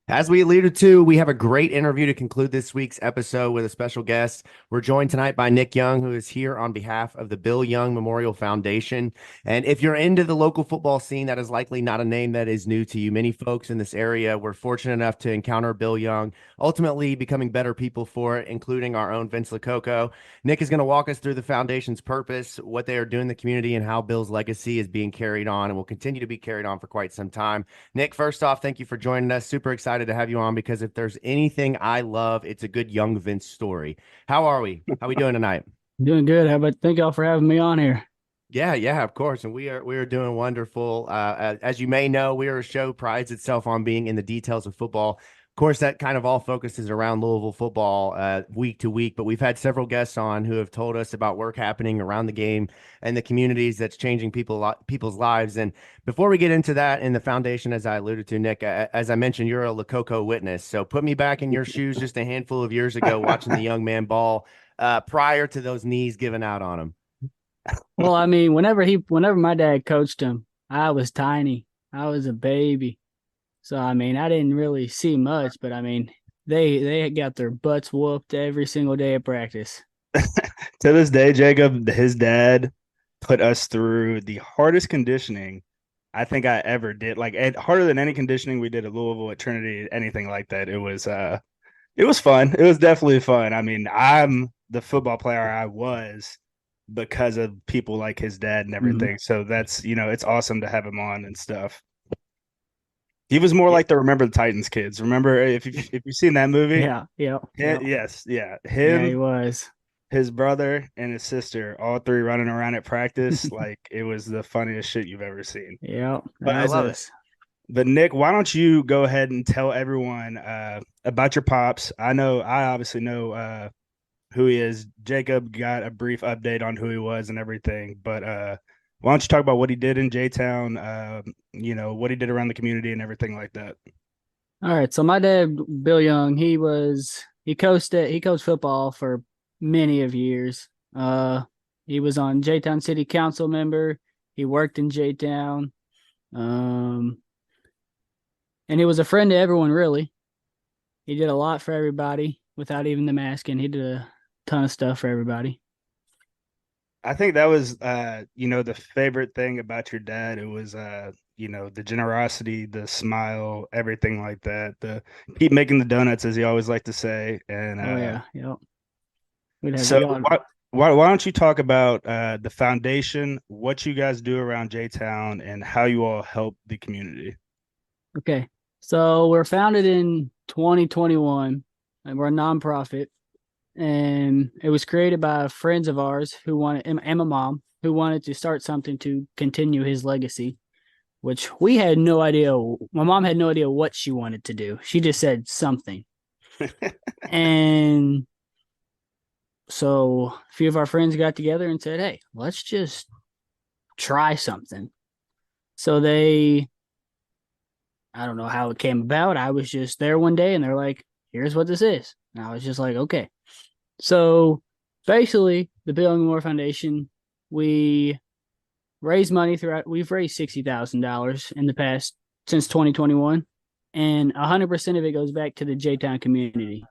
As we alluded to, we have a great interview to conclude this week's episode with a special guest. We're joined tonight by Nick Young, who is here on behalf of the Bill Young Memorial Foundation. And if you're into the local football scene, that is likely not a name that is new to you. Many folks in this area were fortunate enough to encounter Bill Young, ultimately becoming better people for it, including our own Vince Lococo. Nick is going to walk us through the foundation's purpose, what they are doing in the community, and how Bill's legacy is being carried on and will continue to be carried on for quite some time. Nick, first off, thank you for joining us. Super excited to have you on, because if there's anything I love, it's a good young Vince story. How are we? How we doing tonight?
Doing good. How about thank y'all for having me on here.
Yeah, of course. And we are doing wonderful. As you may know, we are a show prides itself on being in the details of football. Of course, that kind of all focuses around Louisville football week to week, but we've had several guests on who have told us about work happening around the game and the communities that's changing people's lives. And before we get into that in the foundation, as I alluded to, Nick, as I mentioned, you're a Lococo witness. So put me back in your shoes just a handful of years ago, watching the young man ball prior to those knees giving out on him.
Well, I mean, whenever my dad coached him, I was tiny. I was a baby. So, I mean, I didn't really see much, but I mean, they got their butts whooped every single day of practice.
To this day, Jacob, his dad put us through the hardest conditioning I think I ever did. Like harder than any conditioning we did at Louisville, at Trinity, anything like that. It was fun. It was definitely fun. I mean, I'm the football player I was because of people like his dad and everything. So that's, it's awesome to have him on and stuff. He was more like the Remember the Titans kids. Remember if you've seen that movie?
Yeah.
Yes, yeah.
Yeah, he was.
His brother and his sister, all three running around at practice, like it was the funniest shit you've ever seen.
Yeah,
but I love it. But Nick, why don't you go ahead and tell everyone about your pops? I obviously know who he is. Jacob got a brief update on who he was and everything, but why don't you talk about what he did in J-Town, what he did around the community and everything like that?
All right. So my dad, Bill Young, he coached football for many of years. He was on J-Town City Council member. He worked in J-Town. And he was a friend to everyone, really. He did a lot for everybody without even them asking. He did a ton of stuff for everybody.
I think that was, the favorite thing about your dad. It was, the generosity, the smile, everything like that. The keep making the donuts, as he always liked to say. And so why don't you talk about the foundation, what you guys do around J-Town, and how you all help the community?
Okay, so we're founded in 2021, and we're a nonprofit. And it was created by friends of ours and my mom, who wanted to start something to continue his legacy, which we had no idea. My mom had no idea what she wanted to do. She just said something. And so a few of our friends got together and said, hey, let's just try something. So I don't know how it came about. I was just there one day and they're like, here's what this is. And I was just like, okay. So basically, the Bill Young Memorial Foundation, we raise money we've raised $60,000 in the past since 2021, and 100% of it goes back to the J-Town community.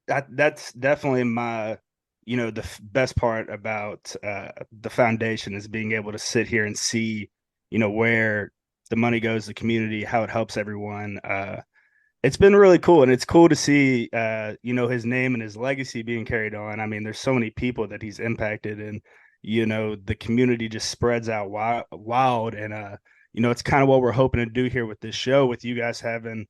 That's definitely my, the best part about the foundation is being able to sit here and see, where the money goes, the community, how it helps everyone. It's been really cool, and it's cool to see, his name and his legacy being carried on. I mean, there's so many people that he's impacted, and, the community just spreads out wild. And, it's kind of what we're hoping to do here with this show, with you guys having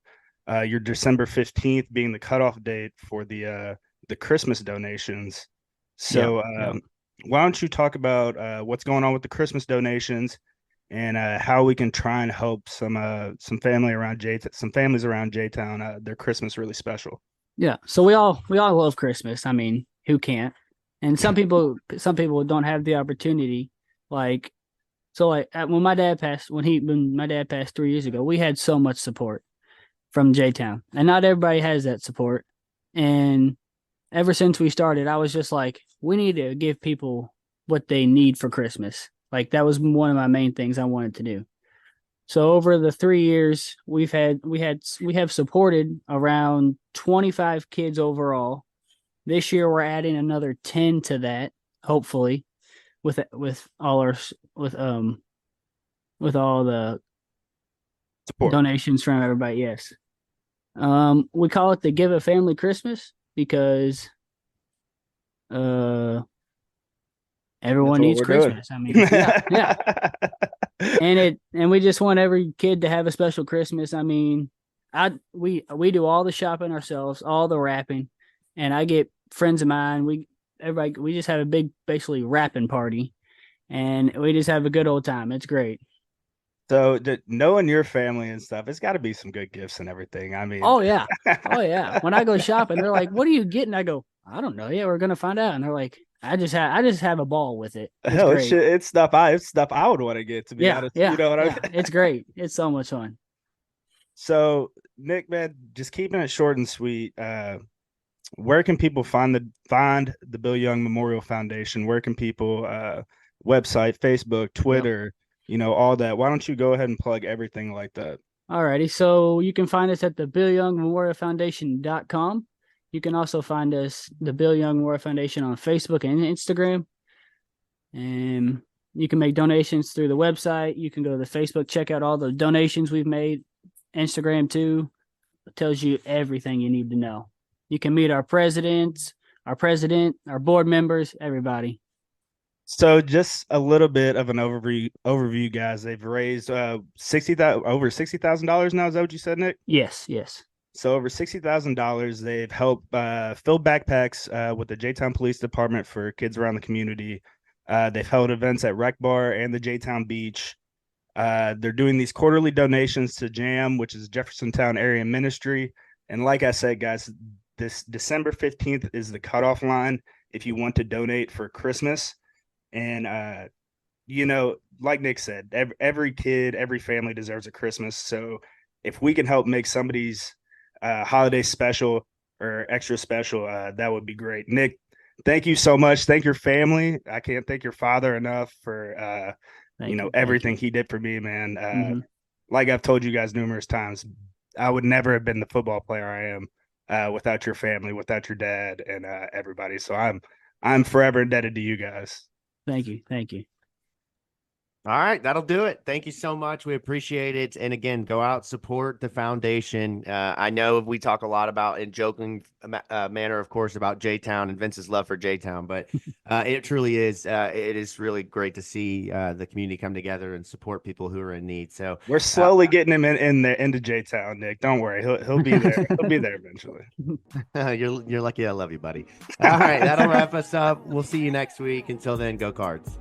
your December 15th being the cutoff date for the Christmas donations. So why don't you talk about what's going on with the Christmas donations, and how we can try and help some families around J-Town, their Christmas really special. Yeah.
So we all love Christmas. I mean, who can't? And some people don't have the opportunity. When my dad passed 3 years ago, we had so much support from J-Town, and not everybody has that support. And ever since we started, I was just like, we need to give people what they need for Christmas. Like, that was one of my main things I wanted to do. So over the 3 years, we have supported around 25 kids overall. This year, we're adding another 10 to that, hopefully, with all the
Support.
donations from everybody. Yes. We call it the Give a Family Christmas because everyone needs Christmas. I mean, yeah. And we just want every kid to have a special Christmas. I mean, we do all the shopping ourselves, all the wrapping, and I get friends of mine. We just have a big, basically wrapping party, and we just have a good old time. It's great.
So knowing your family and stuff, it's got to be some good gifts and everything. I mean,
oh yeah. When I go shopping, they're like, "What are you getting?" I go, "I don't know. Yeah, we're gonna find out." And they're like, "I just have a ball with it." It's
hell,
great.
it's stuff I would want to get, to be honest.
Yeah,
you know what I mean?
It's great. It's so much fun.
So Nick, man, just keeping it short and sweet. Where can people find the Bill Young Memorial Foundation? Where can people website, Facebook, Twitter, all that? Why don't you go ahead and plug everything like that?
Alrighty. So you can find us at the Bill Young Memorial Foundation.com. You can also find us, the Bill Young Memorial Foundation, on Facebook and Instagram. And you can make donations through the website. You can go to the Facebook, check out all the donations we've made. Instagram too. It tells you everything you need to know. You can meet our president, our board members, everybody.
So just a little bit of an overview, guys. They've raised over $60,000 now. Is that what you said, Nick?
Yes.
So over $60,000. They've helped fill backpacks with the J-Town Police Department for kids around the community. They've held events at Rec Bar and the J-Town Beach. They're doing these quarterly donations to JAM, which is Jeffersontown Area Ministry. And like I said, guys, this December 15th is the cutoff line if you want to donate for Christmas. And, like Nick said, every kid, every family deserves a Christmas. So if we can help make somebody's holiday special or extra special, that would be great. Nick, thank you so much. Thank your family. I can't thank your father enough for, everything he did for me, man. Like I've told you guys numerous times, I would never have been the football player I am without your family, without your dad, and everybody. So I'm forever indebted to you guys.
Thank you.
All right, that'll do it. Thank you so much. We appreciate it. And again, go out, support the foundation. I know we talk a lot about, in joking manner, of course, about J-Town and Vince's love for J-Town, but it truly is. It is really great to see the community come together and support people who are in need. So
we're slowly getting him into J-Town, Nick. Don't worry, he'll be there. He'll be there eventually.
You're lucky. I love you, buddy. All right, that'll wrap us up. We'll see you next week. Until then, go Cards.